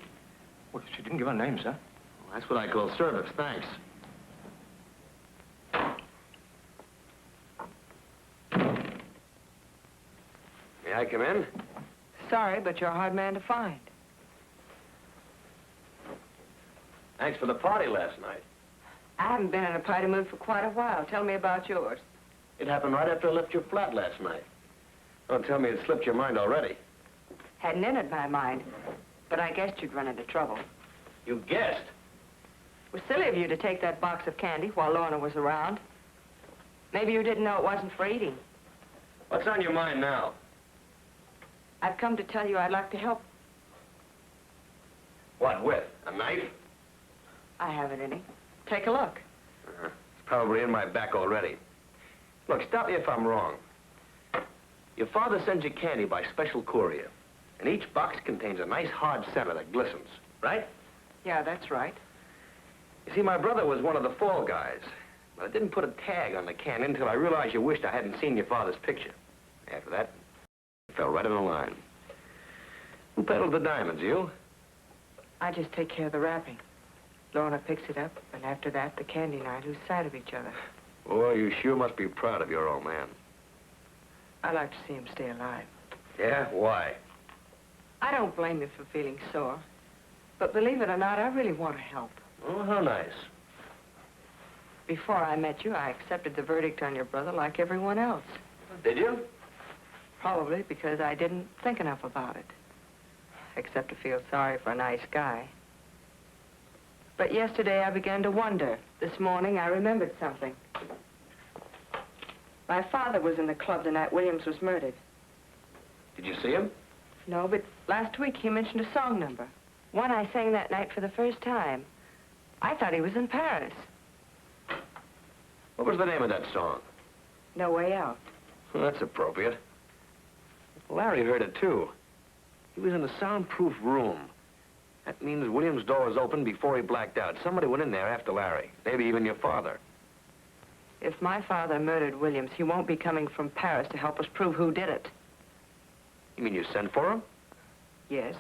Speaker 14: Well, she didn't give her name, sir.
Speaker 13: Well, that's what I call service. Thanks.
Speaker 1: May I come in?
Speaker 5: Sorry, but you're a hard man to find.
Speaker 13: Thanks for the party last night.
Speaker 5: I haven't been in a party mood for quite a while. Tell me about yours.
Speaker 13: It happened right after I left your flat last night.
Speaker 1: Don't tell me it slipped your mind already.
Speaker 5: Hadn't entered my mind, but I guessed you'd run into trouble.
Speaker 13: You guessed?
Speaker 5: It was silly of you to take that box of candy while Lorna was around. Maybe you didn't know it wasn't for eating.
Speaker 1: What's on your mind now?
Speaker 5: I've come to tell you I'd like to help.
Speaker 1: What with? A knife?
Speaker 5: I haven't any. Take a look.
Speaker 1: It's probably in my back already. Look, stop me if I'm wrong. Your father sends you candy by special courier, and each box contains a nice hard center that glistens, right?
Speaker 5: Yeah, that's right.
Speaker 1: You see, my brother was one of the fall guys, but I didn't put a tag on the can until I realized you wished I hadn't seen your father's picture. After that, it fell right in the line. Who peddled the diamonds, you?
Speaker 5: I just take care of the wrapping. Lorna picks it up, and after that, the candy and I lose sight of each other.
Speaker 1: Boy, you sure must be proud of your old man.
Speaker 5: I like to see him stay alive.
Speaker 1: Yeah? Why?
Speaker 5: I don't blame you for feeling sore. But believe it or not, I really want to help.
Speaker 1: Oh, how nice.
Speaker 5: Before I met you, I accepted the verdict on your brother like everyone else.
Speaker 1: Did you?
Speaker 5: Probably because I didn't think enough about it. Except to feel sorry for a nice guy. But yesterday I began to wonder. This morning I remembered something. My father was in the club the night Williams was murdered.
Speaker 1: Did you see him?
Speaker 5: No, but last week he mentioned a song number. One I sang that night for the first time. I thought he was in Paris.
Speaker 1: What was the name of that song?
Speaker 5: No Way Out.
Speaker 1: Well, that's appropriate. Larry heard it, too. He was in a soundproof room. That means Williams' door was open before he blacked out. Somebody went in there after Larry. Maybe even your father.
Speaker 5: If my father murdered Williams, he won't be coming from Paris to help us prove who did it.
Speaker 1: You mean you sent for him?
Speaker 5: Yes.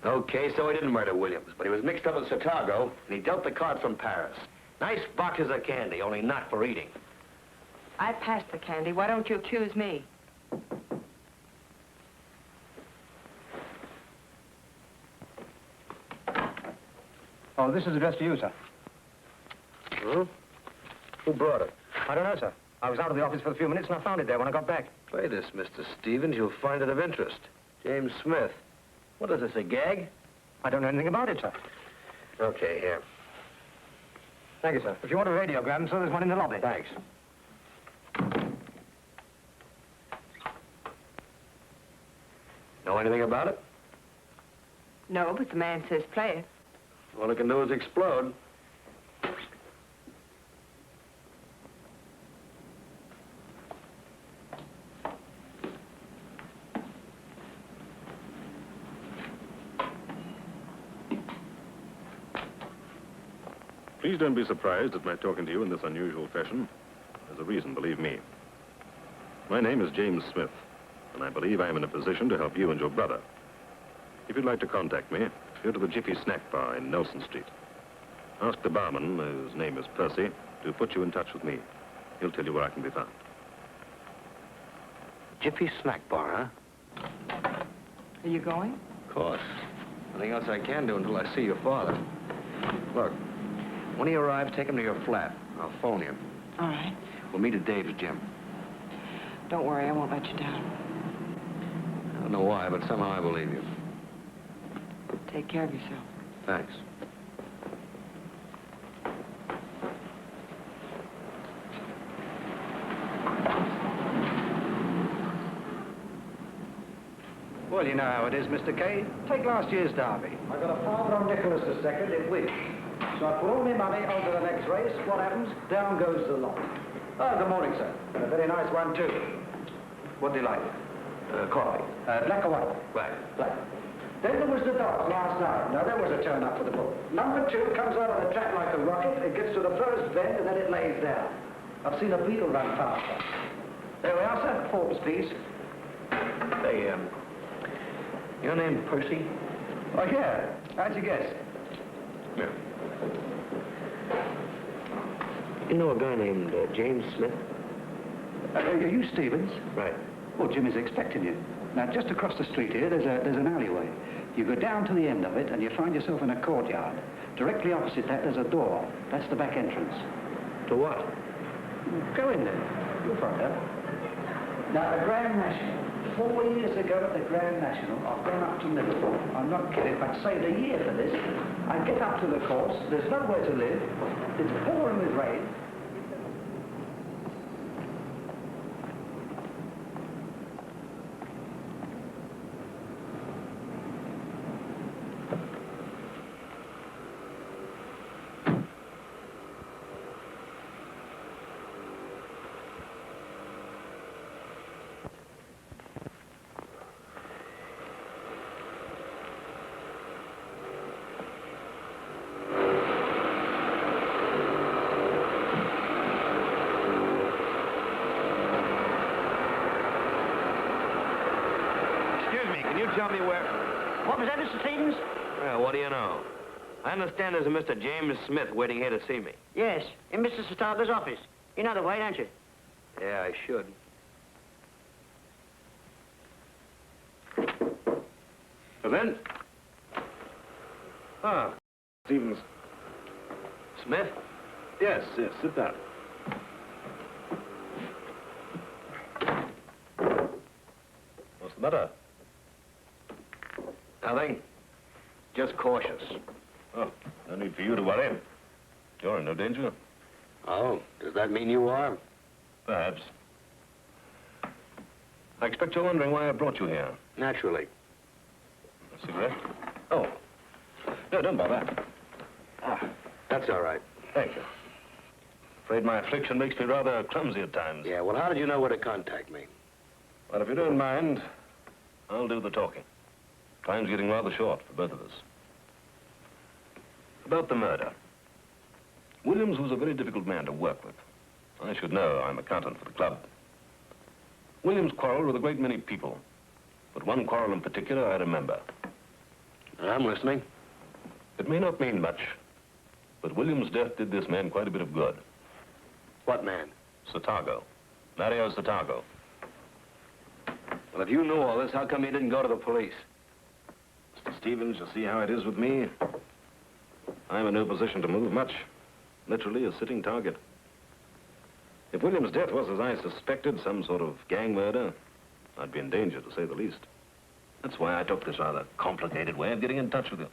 Speaker 1: Okay, so he didn't murder Williams, but he was mixed up with Chicago, and he dealt the card from Paris. Nice boxes of candy, only not for eating.
Speaker 5: I passed the candy. Why don't you accuse me?
Speaker 14: Oh, this is addressed to you, sir.
Speaker 1: Huh? Who brought it?
Speaker 14: I don't know, sir. I was out of the office for a few minutes and I found it there when I got back.
Speaker 1: Play this, Mr. Stevens. You'll find it of interest. James Smith. What is this, a gag?
Speaker 14: I don't know anything about it, sir.
Speaker 1: Okay, here.
Speaker 14: Thank you, sir. If you want a radiogram, sir, there's one in the lobby.
Speaker 1: Thanks. Know anything about it?
Speaker 5: No, but the man says play it.
Speaker 1: All it can do is explode.
Speaker 15: Please don't be surprised at my talking to you in this unusual fashion. There's a reason, believe me. My name is James Smith, and I believe I am in a position to help you and your brother. If you'd like to contact me, go to the Jiffy Snack Bar in Nelson Street. Ask the barman, whose name is Percy, to put you in touch with me. He'll tell you where I can be found.
Speaker 1: Jiffy Snack Bar, huh?
Speaker 5: Are you going?
Speaker 1: Of course. Nothing else I can do until I see your father. Look, when he arrives, take him to your flat. I'll phone you.
Speaker 5: All right.
Speaker 1: We'll meet at Dave's gym.
Speaker 5: Don't worry, I won't let you down.
Speaker 1: I don't know why, but somehow I believe you.
Speaker 5: Take care of yourself.
Speaker 1: Thanks.
Speaker 14: Well, you know how it is, Mr. K. Take last year's derby. I got a father on Nicholas II in which. So I put all my money onto the next race. What happens? Down goes the lot. Oh, good morning, sir. And a very nice one, too.
Speaker 1: What do you like? Coffee.
Speaker 14: Black or white?
Speaker 1: Black.
Speaker 14: Black. Then there was the dog last night. Now, there was a turn-up for the bull. Number 2 comes out of the track like a rocket. It gets to the first bend, and then it lays down. I've seen a beetle run faster. There we are, sir. 4, please.
Speaker 1: Hey, your name Percy?
Speaker 14: Oh, yeah. How'd you guess?
Speaker 1: Yeah. You know a guy named James Smith?
Speaker 14: Are you Stevens?
Speaker 1: Right.
Speaker 14: Well, Jim is expecting you. Now, just across the street here, there's an alleyway. You go down to the end of it, and you find yourself in a courtyard. Directly opposite that, there's a door. That's the back entrance.
Speaker 1: To what?
Speaker 14: Go in there. You'll find out. Now, the Grand National. 4 years ago at the Grand National, I've gone up to Liverpool. I'm not kidding. I'd saved a year for this. I get up to the course. There's nowhere to live. It's pouring with rain.
Speaker 1: Can you tell me where...
Speaker 7: What was that, Mr. Stevens?
Speaker 1: Well, what do you know? I understand there's a Mr. James Smith waiting here to see me.
Speaker 7: Yes, in Mr. Sataba's office. You know the way, don't you?
Speaker 1: Yeah, I should. Come in. Ah,
Speaker 15: Stevens.
Speaker 1: Smith?
Speaker 15: Yes, sit down. What's the matter?
Speaker 1: Nothing. Just cautious.
Speaker 15: Oh, no need for you to worry. You're in no danger.
Speaker 1: Oh, does that mean you are?
Speaker 15: Perhaps. I expect you're wondering why I brought you here.
Speaker 1: Naturally.
Speaker 15: A cigarette? Oh. No, don't bother.
Speaker 1: Ah, that's all right.
Speaker 15: Thank you. Afraid my affliction makes me rather clumsy at times.
Speaker 1: Yeah, well, how did you know where to contact me?
Speaker 15: Well, if you don't mind, I'll do the talking. Time's getting rather short for both of us. About the murder. Williams was a very difficult man to work with. I should know. I'm accountant for the club. Williams quarreled with a great many people, but one quarrel in particular I remember.
Speaker 1: I'm listening.
Speaker 15: It may not mean much, but Williams' death did this man quite a bit of good.
Speaker 1: What man?
Speaker 15: Satago. Mario Satago.
Speaker 1: Well, if you knew all this, how come you didn't go to the police?
Speaker 15: Mr. Stevens, you see how it is with me? I'm in no position to move much. Literally a sitting target. If William's death was, as I suspected, some sort of gang murder, I'd be in danger, to say the least. That's why I took this rather complicated way of getting in touch with you.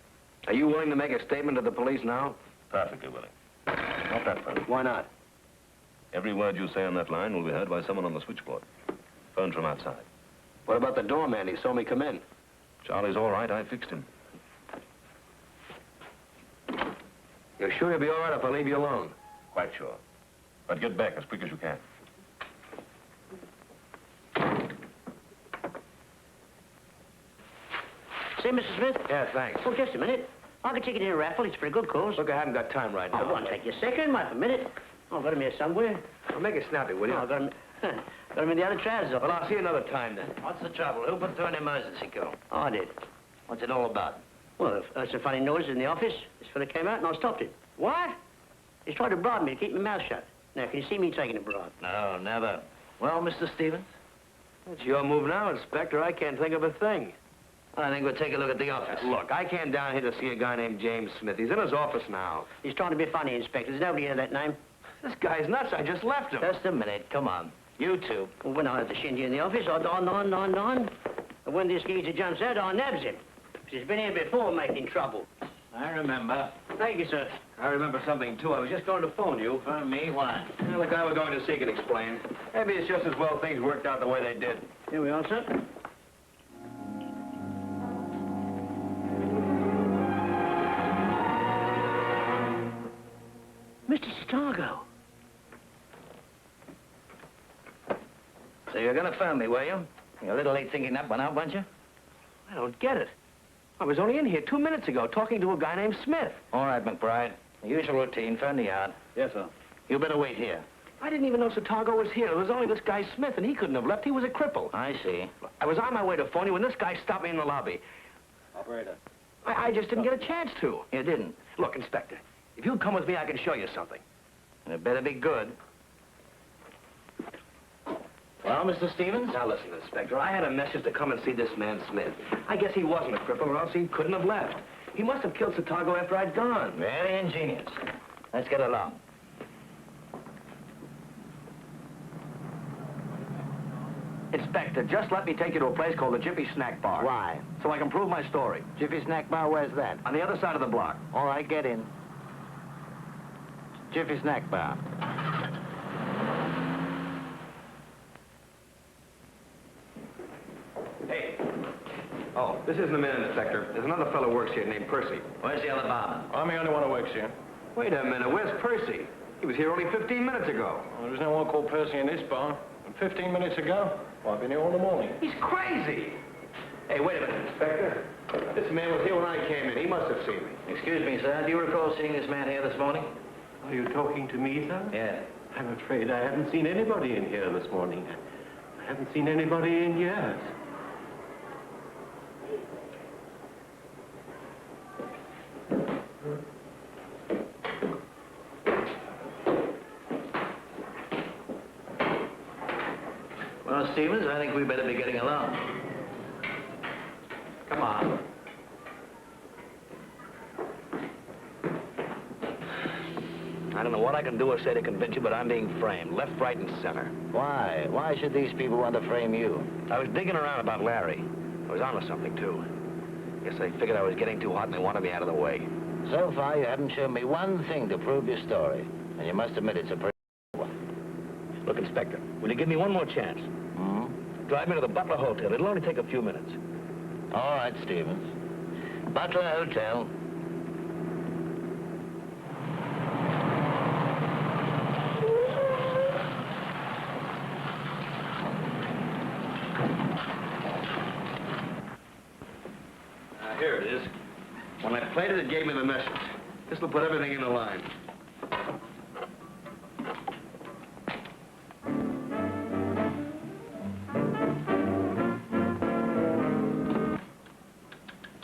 Speaker 1: Are you willing to make a statement to the police now?
Speaker 15: Perfectly willing. Not that phone.
Speaker 1: Why not?
Speaker 15: Every word you say on that line will be heard by someone on the switchboard. Phone from outside.
Speaker 1: What about the doorman? He saw me come in.
Speaker 15: Charlie's all right. I fixed him.
Speaker 1: You're sure you'll be all right if I leave you alone?
Speaker 15: Quite sure. But get back as quick as you can.
Speaker 7: See, Mr. Smith?
Speaker 1: Yeah, thanks.
Speaker 7: Oh, just a minute. I can take it in a raffle. It's for a good cause.
Speaker 1: Look, I haven't got time right now.
Speaker 7: Oh, won't take you a second. Wait a minute. Oh, I've got him here somewhere.
Speaker 1: Well, make it snappy, will you?
Speaker 7: Oh, I've got him... got him in the other trousers.
Speaker 1: Well, I'll see you another time, then.
Speaker 12: What's the trouble? Who put through an emergency call?
Speaker 7: Oh, I did.
Speaker 12: What's it all about?
Speaker 7: Well, I heard some funny noises in the office. This fella came out and I stopped it. What? He's tried to bribe me to keep my mouth shut. Now, can you see me taking a bribe?
Speaker 12: No, never. Well, Mr. Stevens?
Speaker 1: It's your move now, Inspector. I can't think of a thing.
Speaker 12: I think we'll take a look at the office.
Speaker 1: Look, I came down here to see a guy named James Smith. He's in his office now.
Speaker 7: He's trying to be funny, Inspector. There's nobody here that name.
Speaker 1: This guy's nuts. I just left him.
Speaker 12: Just a minute. Come on. You two.
Speaker 7: Well, when I have the shindy in the office, I don. And when this geezer jumps out, I nabs him. He's been here before making trouble.
Speaker 12: I remember.
Speaker 7: Thank you, sir.
Speaker 1: I remember something, too. I was just going to phone you.
Speaker 12: For me, why?
Speaker 1: Well, the guy we're going to see can explain. Maybe it's just as well things worked out the way they did.
Speaker 7: Here we are, sir. Mr. Satago.
Speaker 12: So you're going to phone me, were you? You're a little late thinking that one out, weren't you?
Speaker 1: I don't get it. I was only in here 2 minutes ago talking to a guy named Smith.
Speaker 12: All right, McBride. The usual routine. Phone the yard.
Speaker 14: Yes, sir.
Speaker 12: You better wait here.
Speaker 1: I didn't even know Satago was here. There was only this guy Smith, and he couldn't have left. He was a cripple.
Speaker 12: I see.
Speaker 1: I was on my way to phone you when this guy stopped me in the lobby.
Speaker 14: Operator.
Speaker 1: I just didn't get a chance to.
Speaker 12: You didn't?
Speaker 1: Look, Inspector, if you'll come with me, I can show you something.
Speaker 12: And it better be good. Well, Mr. Stevens?
Speaker 1: Now listen, Inspector, I had a message to come and see this man Smith. I guess he wasn't a cripple, or else he couldn't have left. He must have killed Satago after I'd gone.
Speaker 12: Very ingenious. Let's get along.
Speaker 1: Inspector, just let me take you to a place called the Jiffy Snack Bar.
Speaker 12: Why?
Speaker 1: So I can prove my story.
Speaker 12: Jiffy Snack Bar, where's that?
Speaker 1: On the other side of the block.
Speaker 12: All right, get in. Jiffy Snack Bar.
Speaker 1: Hey. Oh, this isn't the man, Inspector. There's another fellow who works here named Percy.
Speaker 12: Where's the other barman?
Speaker 9: I'm the only one who works here.
Speaker 1: Wait a minute, where's Percy? He was here only 15 minutes ago.
Speaker 9: Well, there's no one called Percy in this bar. And 15 minutes ago, well, I've been here all the morning.
Speaker 1: He's crazy. Hey, wait a minute, Inspector. This man was here when I came in. He must have seen me.
Speaker 12: Excuse me, sir. Do you recall seeing this man here this morning?
Speaker 16: Are you talking to me, sir?
Speaker 12: Yeah.
Speaker 16: I'm afraid I haven't seen anybody in here this morning. I haven't seen anybody in years.
Speaker 12: Well, Stevens, I think we better be getting along. Come on.
Speaker 1: I don't know what I can do or say to convince you, but I'm being framed, left, right, and center.
Speaker 12: Why? Why should these people want to frame you?
Speaker 1: I was digging around about Larry. I was onto something, too. Guess they figured I was getting too hot and they wanted me out of the way.
Speaker 12: So far, you haven't shown me one thing to prove your story. And you must admit it's a pretty one.
Speaker 1: Look, Inspector, will you give me one more chance? Drive me to the Butler Hotel. It'll only take a few minutes.
Speaker 12: All right, Stevens. Butler Hotel.
Speaker 1: Here it is. When I played it, it gave me the message. This will put everything in a line.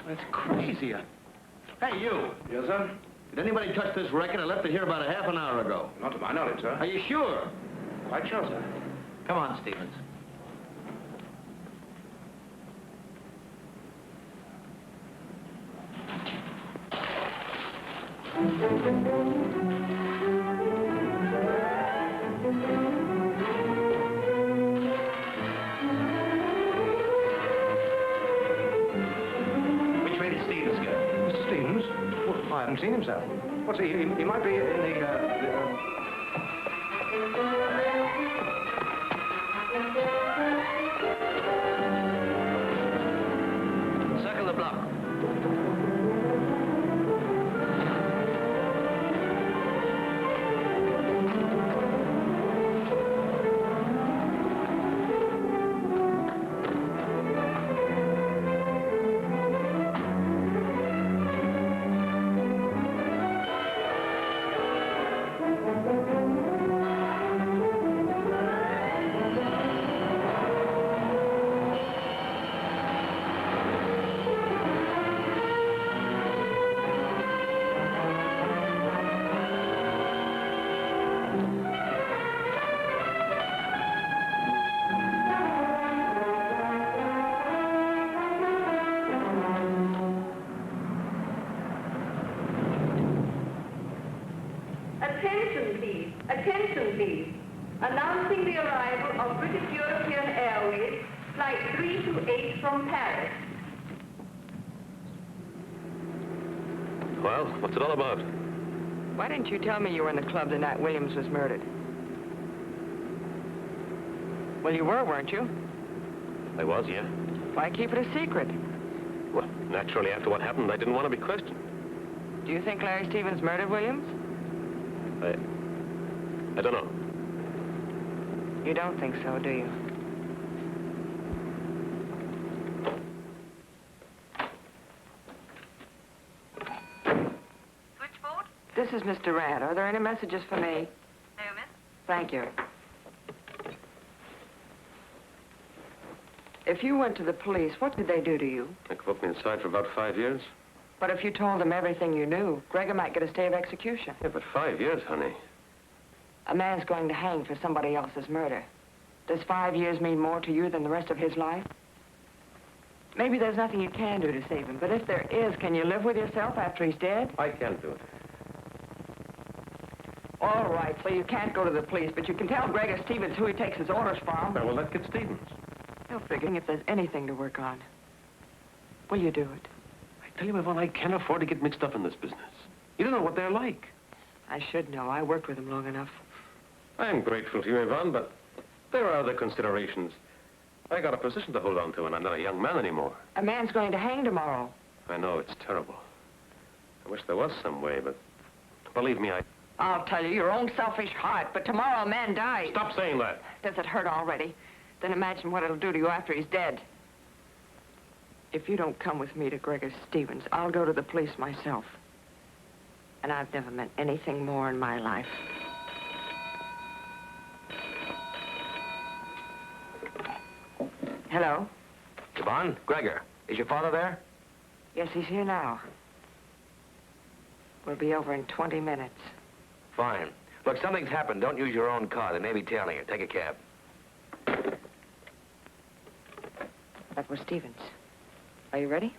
Speaker 1: That's crazy. Hey, you.
Speaker 9: Yes, sir?
Speaker 1: Did anybody touch this record? I left it here about a half an hour ago.
Speaker 9: Not to my knowledge, sir.
Speaker 1: Are you sure?
Speaker 9: Quite sure, sir.
Speaker 12: Come on, Stevens.
Speaker 1: Which way did Stevens go?
Speaker 9: Mr. Stevens? Well, I haven't seen him, sir. What's he? He might be in the.
Speaker 1: Circle the block.
Speaker 17: Attention, please. Attention, please. Announcing the arrival of British European Airways, Flight 328 from Paris.
Speaker 1: Well, what's it all about?
Speaker 5: Why didn't you tell me you were in the club the night Williams was murdered? Well, you were, weren't you?
Speaker 1: I was, yeah.
Speaker 5: Why keep it a secret?
Speaker 1: Well, naturally, after what happened, I didn't want to be questioned.
Speaker 5: Do you think Larry Stevens murdered Williams?
Speaker 1: I don't know.
Speaker 5: You don't think so, do you?
Speaker 17: Switchboard?
Speaker 5: This is Miss Durant. Are there any messages for me?
Speaker 17: No, miss.
Speaker 5: Thank you. If you went to the police, what did they do to you?
Speaker 16: They put me inside for about 5 years.
Speaker 5: But if you told them everything you knew, Gregor might get a stay of execution.
Speaker 16: Yeah, but 5 years, honey.
Speaker 5: A man's going to hang for somebody else's murder. Does 5 years mean more to you than the rest of his life? Maybe there's nothing you can do to save him, but if there is, can you live with yourself after he's dead?
Speaker 16: I can't do it.
Speaker 5: All right, so you can't go to the police, but you can tell Gregor Stevens who he takes his orders from.
Speaker 16: Now, well, let's get Stevens.
Speaker 5: He'll figure if there's anything to work on. Will you do it?
Speaker 16: I tell you, Yvonne, I can't afford to get mixed up in this business. You don't know what they're like.
Speaker 5: I should know. I worked with them long enough.
Speaker 16: I'm grateful to you, Yvonne, but there are other considerations. I got a position to hold on to, and I'm not a young man anymore.
Speaker 5: A man's going to hang tomorrow.
Speaker 16: I know, it's terrible. I wish there was some way, but believe me,
Speaker 5: I'll tell you, your own selfish heart, but tomorrow a man dies.
Speaker 16: Stop saying that.
Speaker 5: Does it hurt already? Then imagine what it'll do to you after he's dead. If you don't come with me to Gregor Stevens, I'll go to the police myself. And I've never meant anything more in my life. Hello?
Speaker 1: Yvonne, Gregor, is your father there?
Speaker 5: Yes, he's here now. We'll be over in 20 minutes.
Speaker 1: Fine. Look, something's happened. Don't use your own car. They may be tailing you. Take a cab.
Speaker 5: That was Stevens. Are you ready?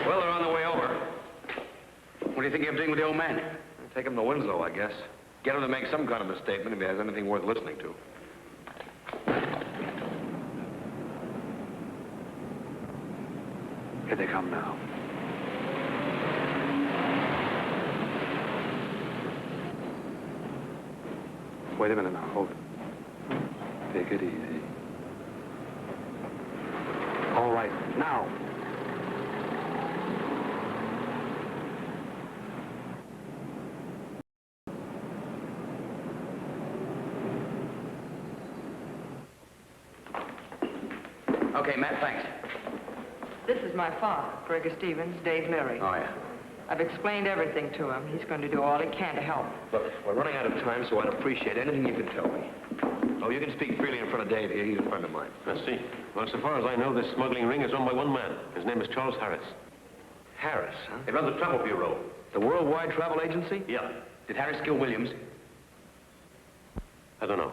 Speaker 1: Well, they're on the way over. What do you think you're doing with the old man? Take him to Winslow, I guess. Get him to make some kind of a statement if he has anything worth listening to.
Speaker 6: Here they come now. Wait a minute now. Hold it. Take it easy. All right. Now.
Speaker 3: Okay, Matt, thanks.
Speaker 5: This is my father, Gregor Stevens, Dave Leary.
Speaker 1: Oh, yeah.
Speaker 5: I've explained everything to him. He's going to do all he can to help.
Speaker 1: Look, we're running out of time, so I'd appreciate anything you can tell me. Oh, you can speak freely in front of Dave here. He's a friend of mine.
Speaker 16: I see. Well, so far as I know, this smuggling ring is run by one man. His name is Charles Harris.
Speaker 1: Harris, huh?
Speaker 16: He runs the travel bureau.
Speaker 1: The Worldwide Travel Agency?
Speaker 16: Yeah.
Speaker 3: Did Harris kill Williams?
Speaker 16: I don't know.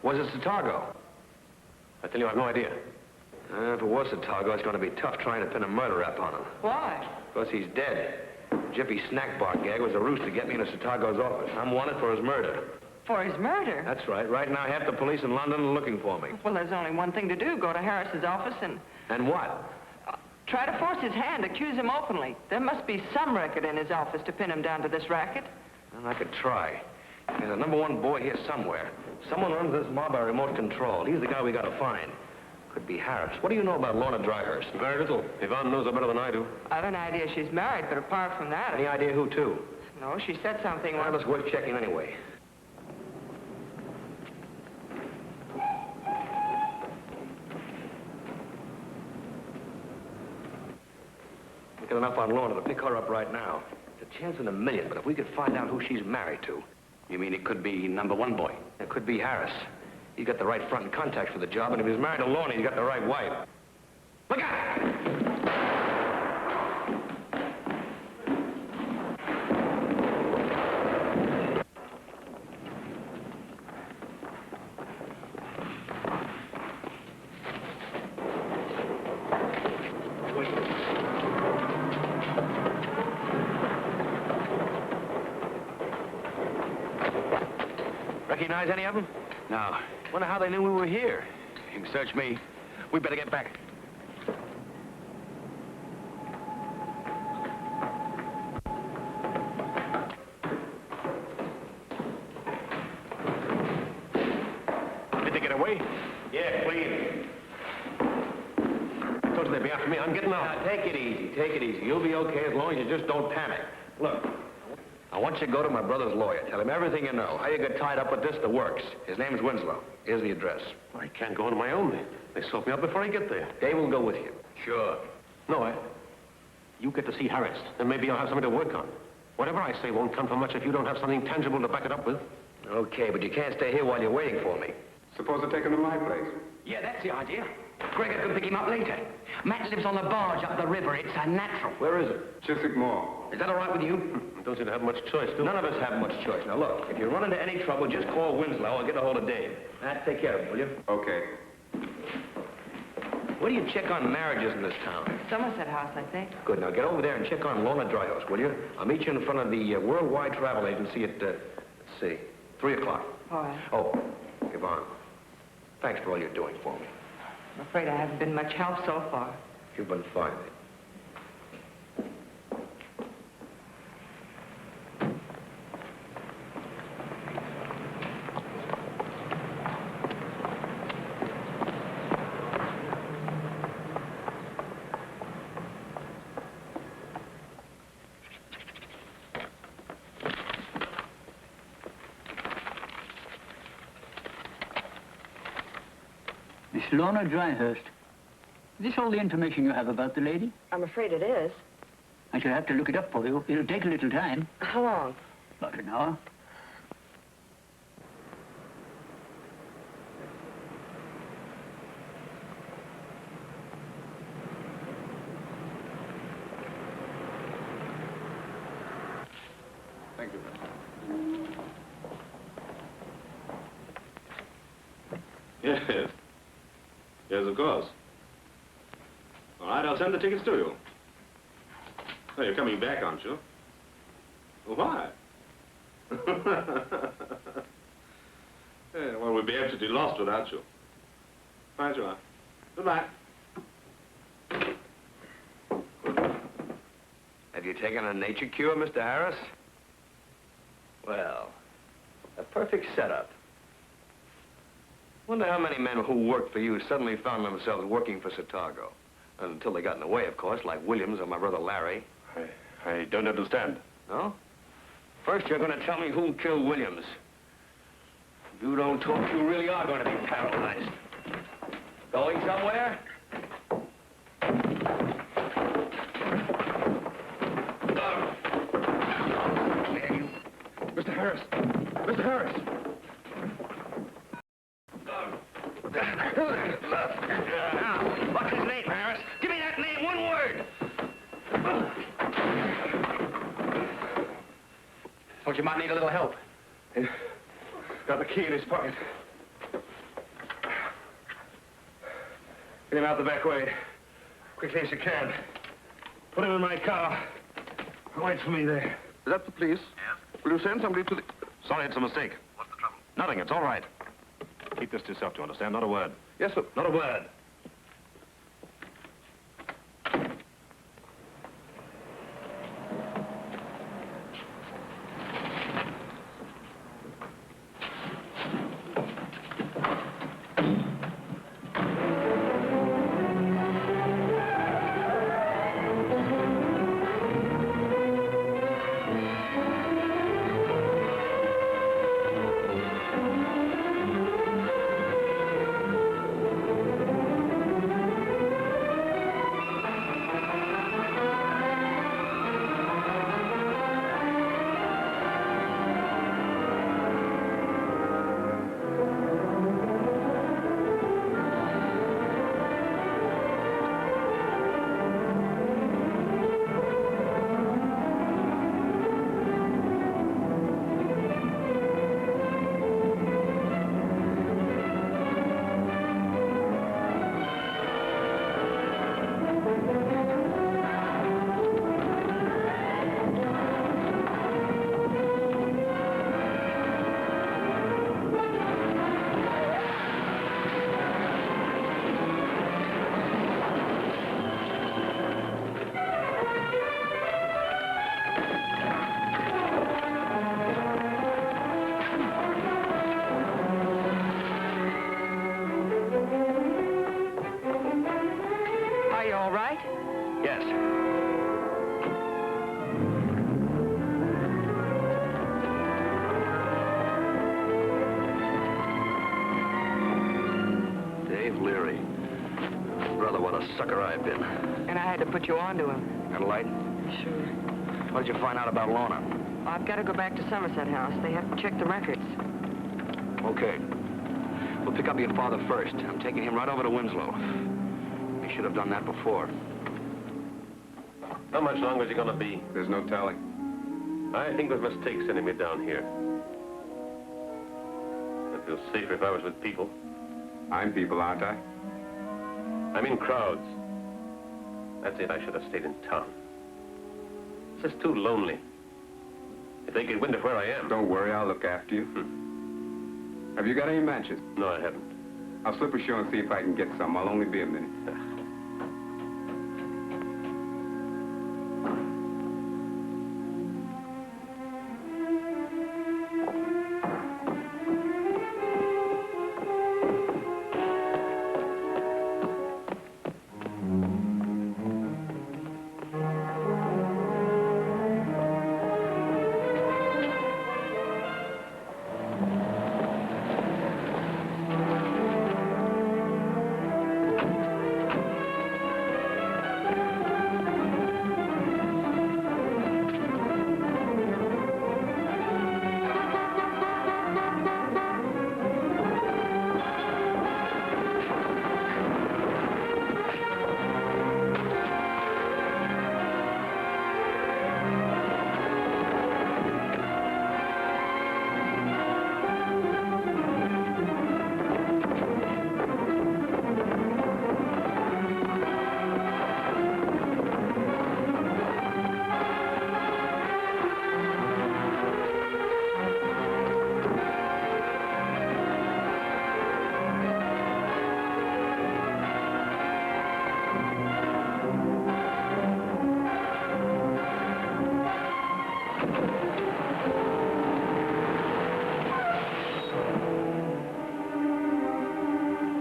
Speaker 1: Was it Satago?
Speaker 16: I tell you, I have no idea.
Speaker 1: If it was Satago, it's going to be tough trying to pin a murder rap on him.
Speaker 5: Why?
Speaker 1: Because he's dead. Jiffy's snack bar gag was a ruse to get me into Satago's office. I'm wanted for his murder.
Speaker 5: For his murder?
Speaker 1: That's right. Right now, half the police in London are looking for me.
Speaker 5: Well, there's only one thing to do. Go to Harris's office and...
Speaker 1: And what?
Speaker 5: Try to force his hand. Accuse him openly. There must be some record in his office to pin him down to this racket.
Speaker 1: Well, I could try. There's a #1 boy here somewhere. Someone runs this mob by remote control. He's the guy we got to find. Could be Harris. What do you know about Lorna Dryhurst?
Speaker 16: Very little. Yvonne knows her better than I do.
Speaker 5: I've an idea she's married, but apart from that...
Speaker 1: Any idea who to?
Speaker 5: No, she said something...
Speaker 1: Well, it's worth checking anyway. We got enough on Lorna to pick her up right now. It's a chance in a million, but if we could find out who she's married to...
Speaker 3: You mean it could be #1 boy?
Speaker 1: It could be Harris. He's got the right front and contacts for the job, and if he's married to Lorna, he's got the right wife. Look out! Recognize any of them?
Speaker 3: No.
Speaker 1: Wonder how they knew we were here.
Speaker 3: You can search me. We better get back.
Speaker 16: Did they get away?
Speaker 3: Yeah, clean.
Speaker 16: I told you they'd be after me. I'm getting out.
Speaker 1: Now, take it easy. Take it easy. You'll be okay as long as you just don't panic. Look, I want you to go to my brother's lawyer. Tell him everything you know. How you got tied up with this, the works. His name's Winslow. Here's the address.
Speaker 16: I can't go on my own. They soak me up before I get there.
Speaker 1: Dave will go with you. Sure.
Speaker 16: No, you get to see Harris. Then maybe I'll have something to work on. Whatever I say won't count for much if you don't have something tangible to back it up with.
Speaker 1: Okay, but you can't stay here while you're waiting for me.
Speaker 9: Suppose I take him to my place.
Speaker 3: Yeah, that's the idea. Gregor can pick him up later. Matt lives on the barge up the river. It's a natural.
Speaker 1: Where is it?
Speaker 9: Chiswick Moor.
Speaker 3: Is that all right with you?
Speaker 16: Don't seem to have much choice, do
Speaker 1: None of us have much choice. Now, look, if you run into any trouble, just call Winslow or get a hold of Dave. Matt, take care of him, will you?
Speaker 9: Okay.
Speaker 1: Where do you check on marriages in this town?
Speaker 5: Somerset House, I think.
Speaker 1: Good. Now, get over there and check on Lorna Dryhouse, will you? I'll meet you in front of the Worldwide Travel Agency at, let's see, 3 o'clock.
Speaker 5: All right.
Speaker 1: Oh, Yvonne, thanks for all you're doing for me.
Speaker 5: I'm afraid I haven't been much help so far.
Speaker 1: You've been fine.
Speaker 18: Miss Lorna Dryhurst. Is this all the information you have about the lady?
Speaker 5: I'm afraid it is.
Speaker 18: I shall have to look it up for you. It'll take a little time.
Speaker 5: How long?
Speaker 18: About an hour.
Speaker 9: Thank you.
Speaker 15: Yes. Yes, of course. All right, I'll send the tickets to you. Oh, you're coming back, aren't you? Well, why? Yeah, well, we'll be absolutely lost without you. Right you are. Goodbye.
Speaker 1: Have you taken a nature cure, Mr. Harris? Well, a perfect setup. Wonder how many men who worked for you suddenly found themselves working for Satago. Until they got in the way, of course, like Williams or my brother Larry.
Speaker 15: I don't understand.
Speaker 1: No? First, you're going to tell me who killed Williams. If you don't talk, you really are going to be paralyzed. Going somewhere?
Speaker 9: Mr. Harris! Mr. Harris!
Speaker 3: What's his name, Harris? Give me that name, one word. Thought you might need a little help.
Speaker 9: Got the key in his pocket. Get him out the back way. Quickly as you can. Put him in my car. Wait for me there.
Speaker 15: Is that the police? Yes. Will you send somebody to the... Sorry, it's a mistake. What's the trouble? Nothing, it's all right. Keep this to yourself, do you understand? Not a word.
Speaker 9: Yes, sir.
Speaker 15: Not a word.
Speaker 1: brother what a sucker I've been.
Speaker 5: And I had to put you onto him.
Speaker 1: Got a light?
Speaker 5: Sure.
Speaker 1: What did you find out about Lorna?
Speaker 5: I've got to go back to Somerset House. They have to check the records.
Speaker 1: Okay. We'll pick up your father first. I'm taking him right over to Winslow. We should have done that before.
Speaker 16: How much longer is he gonna be?
Speaker 4: There's no telling.
Speaker 16: I think it was a mistake sending me down here. I'd feel safer if I was with people.
Speaker 4: I'm people, aren't I?
Speaker 16: I'm in crowds. That's it, I should have stayed in town. It's just too lonely. If they get wind of where I am...
Speaker 4: Don't worry, I'll look after you. Have you got any matches?
Speaker 16: No, I haven't.
Speaker 4: I'll slip ashore and see if I can get some. I'll only be a minute.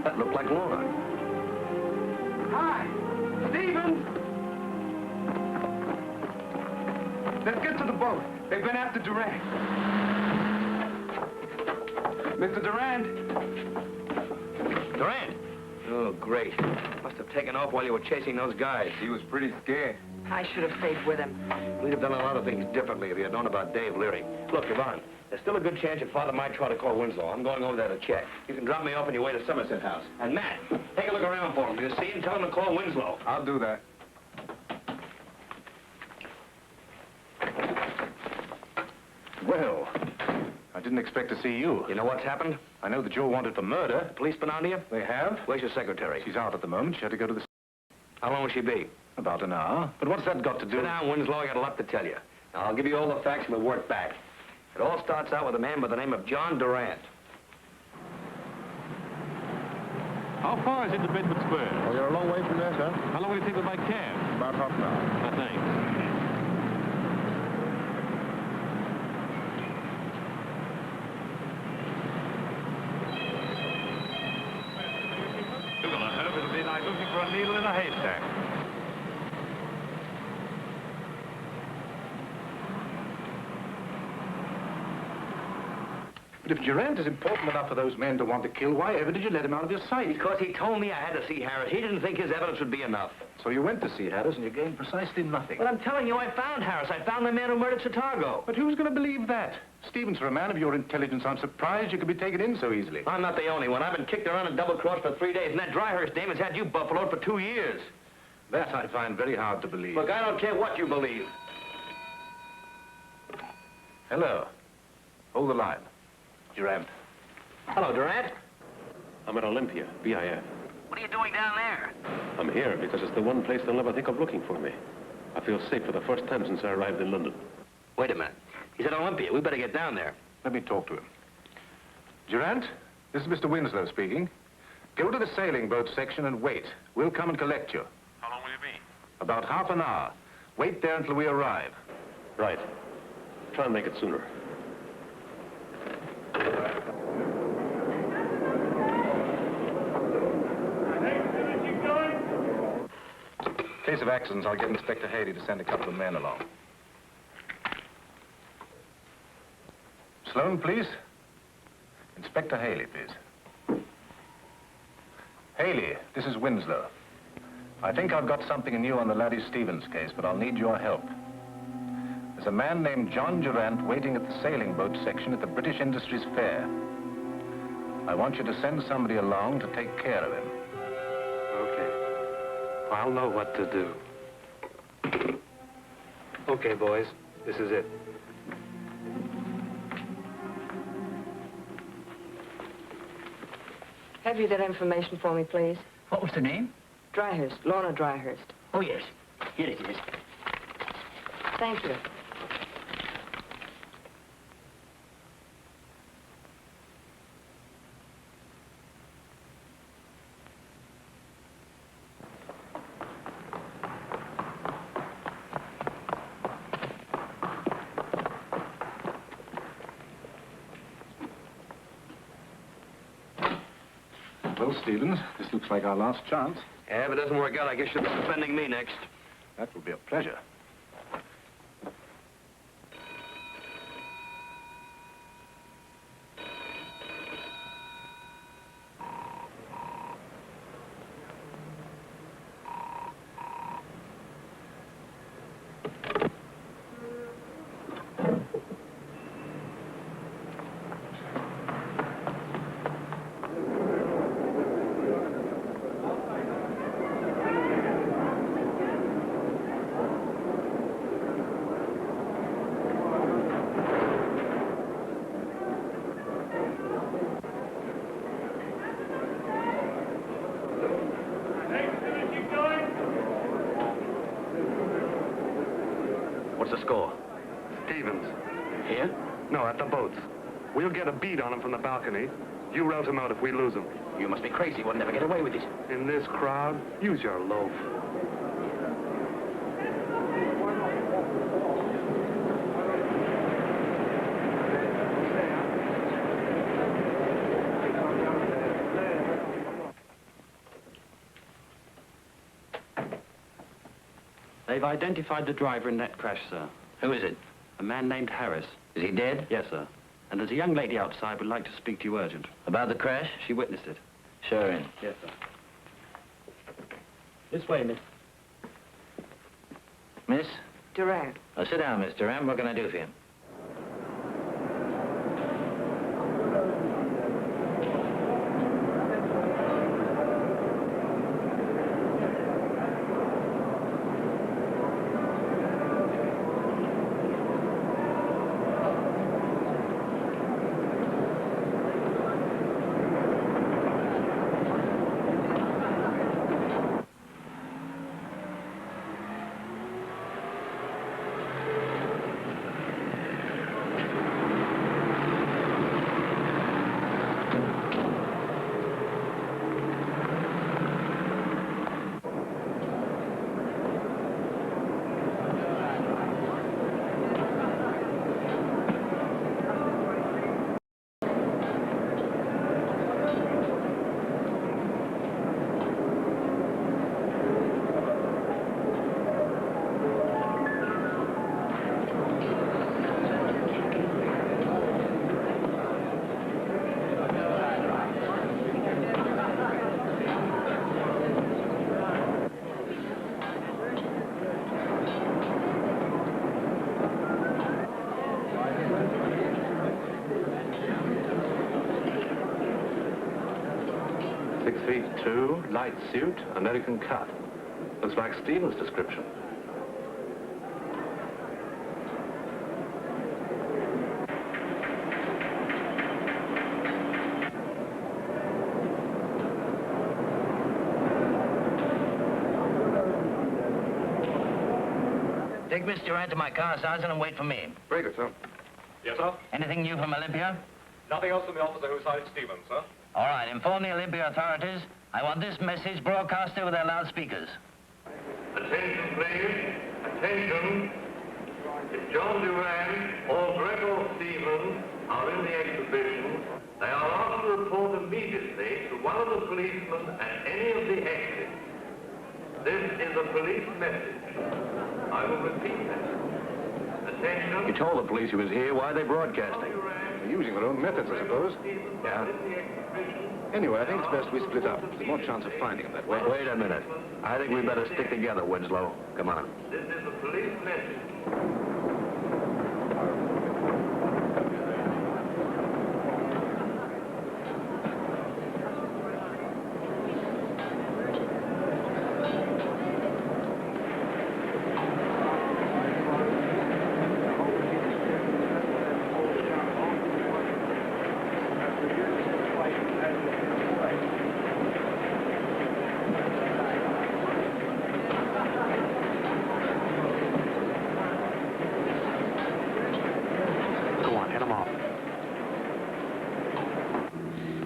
Speaker 1: That looked like Lorna.
Speaker 6: Hi, Stevens! Let's get to the boat. They've been after Durant. Mr. Durant?
Speaker 1: Durant? Oh, great. Must have taken off while you were chasing those guys.
Speaker 4: He was pretty scared.
Speaker 5: I should have stayed with him.
Speaker 1: We'd have done a lot of things differently if you had known about Dave Leary. Look, Yvonne, there's still a good chance your father might try to call Winslow. I'm going over there to check. You can drop me off on your way to Somerset House. And Matt, take a look around for him. Do you see him? Tell him to call Winslow.
Speaker 4: I'll do that.
Speaker 19: Well, I didn't expect to see you.
Speaker 1: You know what's happened?
Speaker 19: I know that you're wanted for murder.
Speaker 1: The police been on to you?
Speaker 19: They have?
Speaker 1: Where's your secretary?
Speaker 19: She's out at the moment. She had to go to the...
Speaker 1: How long will she be?
Speaker 19: About an hour. But what's that got to do...
Speaker 1: Sit down, Winslow. I got a lot to tell you. Now, I'll give you all the facts and we'll work back. It all starts out with a man by the name of John Durant.
Speaker 15: How far is it to Bedford Square?
Speaker 9: Oh, you're a long way from there, sir.
Speaker 15: How long will it take with my cab?
Speaker 9: About half an hour.
Speaker 15: Thanks. You're gonna hope it'll be like looking for a needle in a haystack.
Speaker 19: But if Durant is important enough for those men to want to kill, why ever did you let him out of your sight?
Speaker 1: Because he told me I had to see Harris. He didn't think his evidence would be enough.
Speaker 19: So you went to see Harris and you gained precisely nothing.
Speaker 1: Well, I'm telling you, I found Harris. I found the man who murdered Chicago.
Speaker 19: But who's going to believe that? Stevens, for a man of your intelligence, I'm surprised you could be taken in so easily.
Speaker 1: I'm not the only one. I've been kicked around and double-crossed for 3 days, and that Dryhurst dame has had you buffaloed for 2 years.
Speaker 19: That I find very hard to believe.
Speaker 1: Look, I don't care what you believe.
Speaker 19: Hello. Hold the line. Durant.
Speaker 1: Hello, Durant.
Speaker 16: I'm at Olympia, BIF.
Speaker 1: What are you doing down there?
Speaker 16: I'm here because it's the one place they'll never think of looking for me. I feel safe for the first time since I arrived in London.
Speaker 1: Wait a minute. He's at Olympia. We better get down there.
Speaker 19: Let me talk to him. Durant, this is Mr. Winslow speaking. Go to the sailing boat section and wait. We'll come and collect you.
Speaker 15: How long will you be?
Speaker 19: About half an hour. Wait there until we arrive.
Speaker 16: Right. Try and make it sooner.
Speaker 19: In case of accidents, I'll get Inspector Haley to send a couple of men along. Sloan, please. Inspector Haley, please. Haley, this is Winslow. I think I've got something new on the Laddie Stevens case, but I'll need your help. There's a man named John Durant waiting at the sailing boat section at the British Industries Fair. I want you to send somebody along to take care of him.
Speaker 1: Okay. I'll know what to do. Okay, boys. This is it.
Speaker 5: Have you that information for me, please?
Speaker 18: What was the name?
Speaker 5: Dryhurst, Lorna Dryhurst.
Speaker 18: Oh, yes. Here it is.
Speaker 5: Thank you.
Speaker 19: Well, Stevens, this looks like our last chance.
Speaker 1: Yeah, if it doesn't work out, I guess you'll be defending me next.
Speaker 19: That will be a pleasure.
Speaker 1: What's the score?
Speaker 6: Stevens.
Speaker 1: Here?
Speaker 6: No, at the boats. We'll get a beat on him from the balcony. You rout him out if we lose him.
Speaker 3: You must be crazy. We'll never get away with it.
Speaker 6: In this crowd, use your loaf.
Speaker 3: They've identified the driver in that crash, sir.
Speaker 12: Who is it?
Speaker 3: A man named Harris.
Speaker 12: Is he dead?
Speaker 3: Yes, sir. And there's a young lady outside would like to speak to you urgent.
Speaker 12: About the crash?
Speaker 3: She witnessed it.
Speaker 12: Show her in.
Speaker 3: Yes, sir. This way, miss.
Speaker 12: Miss?
Speaker 5: Durant.
Speaker 12: Oh, sit down, Miss Durant. What can I do for you?
Speaker 16: Light suit, American cut. Looks like Stevens' description.
Speaker 12: Take Miss Durant to my car, Sergeant, and wait for me.
Speaker 1: Very good, sir.
Speaker 15: Yes, sir?
Speaker 12: Anything new from Olympia?
Speaker 15: Nothing else from the officer who sighted Stevens, sir?
Speaker 12: All right, inform the Olympia authorities. I want this message broadcast over their loudspeakers.
Speaker 20: Attention, please. Attention. If John Durant or Gregor Stevens are in the exhibition, they are asked to report immediately to one of the policemen at any of the exits. This is a police message. I will repeat that. Attention.
Speaker 1: You told the police he was here. Why are they broadcasting?
Speaker 19: They're using their own methods, I suppose.
Speaker 20: Yeah. In the exhibition,
Speaker 2: Anyway, I think it's best we split up. There's more chance of finding him that way.
Speaker 12: Wait a minute. I think we better stick together, Winslow. Come on.
Speaker 20: This is a police message.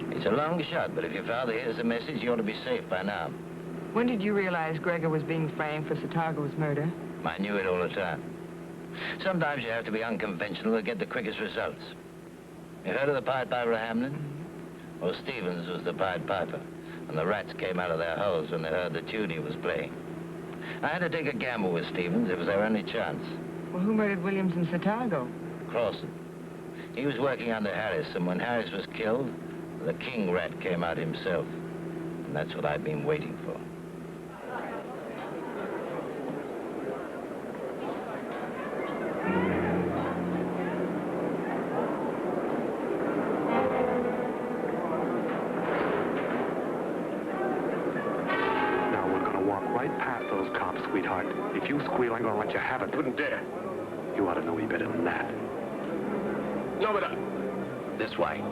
Speaker 12: It's a long shot, but if your father hears the message, you ought to be safe by now.
Speaker 5: When did you realize Gregor was being framed for Satago's murder?
Speaker 12: I knew it all the time. Sometimes you have to be unconventional to get the quickest results. You heard of the Pied Piper of Hamelin? Well, Stevens was the Pied Piper, and the rats came out of their holes when they heard the tune he was playing. I had to take a gamble with Stevens. It was our only chance.
Speaker 5: Well, who murdered Williams and Satago?
Speaker 12: Crossan. He was working under Harris, and when Harris was killed, the king rat came out himself. And that's what I've been waiting for.
Speaker 6: Now we're gonna walk right past those cops, sweetheart. If you squeal, I'm gonna let you have it.
Speaker 16: Wouldn't dare.
Speaker 6: You ought to know me better than that.
Speaker 16: No, but
Speaker 3: This way.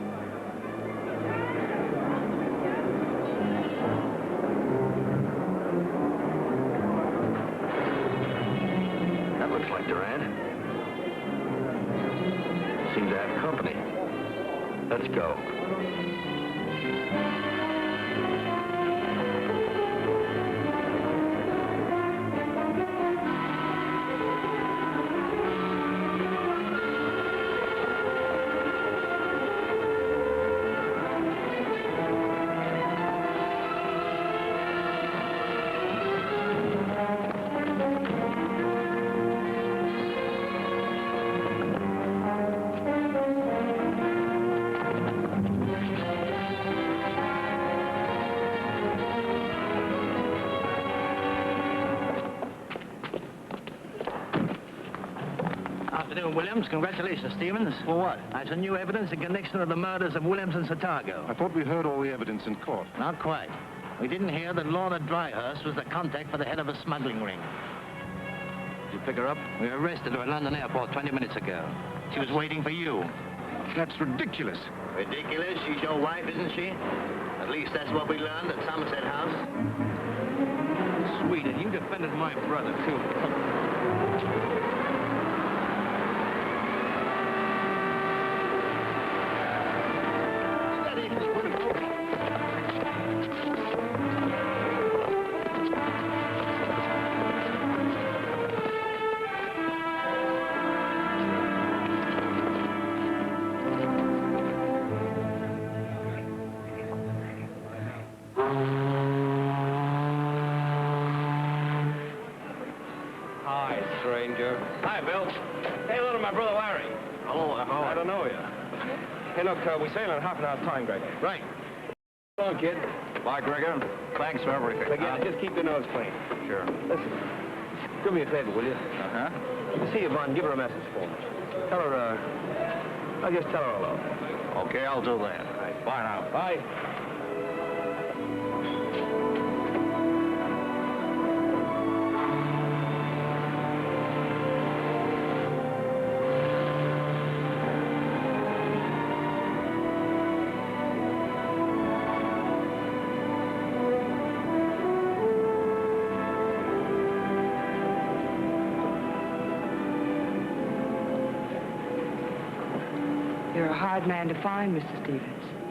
Speaker 12: That looks like Durant. Seems to have company. Let's go.
Speaker 7: Afternoon, Williams. Congratulations, Stevens. For what? That's a new evidence in connection with the murders of Williams and Satago.
Speaker 2: I thought we heard all the evidence in court.
Speaker 7: Not quite. We didn't hear that Lorna Dryhurst was the contact for the head of a smuggling ring.
Speaker 2: Did you pick her up?
Speaker 7: We arrested her at London Airport 20 minutes ago. She was waiting for you.
Speaker 2: That's ridiculous.
Speaker 12: Ridiculous? She's your wife, isn't she? At least that's what we learned at Somerset House.
Speaker 7: Sweet, and you defended my brother, too.
Speaker 1: Hi, stranger.
Speaker 13: Hi, Bill. Say hello to my brother Larry.
Speaker 1: Hello,
Speaker 13: I don't know you. Hey, look, we sail in half an hour's time, Greg.
Speaker 1: Right.
Speaker 13: Come on, kid.
Speaker 2: Bye, Gregor. Thanks for everything.
Speaker 13: Again, just keep your nose clean.
Speaker 2: Sure.
Speaker 13: Listen, do me a favor, will you?
Speaker 2: Uh-huh.
Speaker 13: See Yvonne, give her a message for me. Tell her, I'll just tell her hello.
Speaker 2: Okay, I'll do that.
Speaker 13: Right.
Speaker 2: Bye now.
Speaker 13: Bye.
Speaker 5: You're a hard man to find, Mr. Stevens.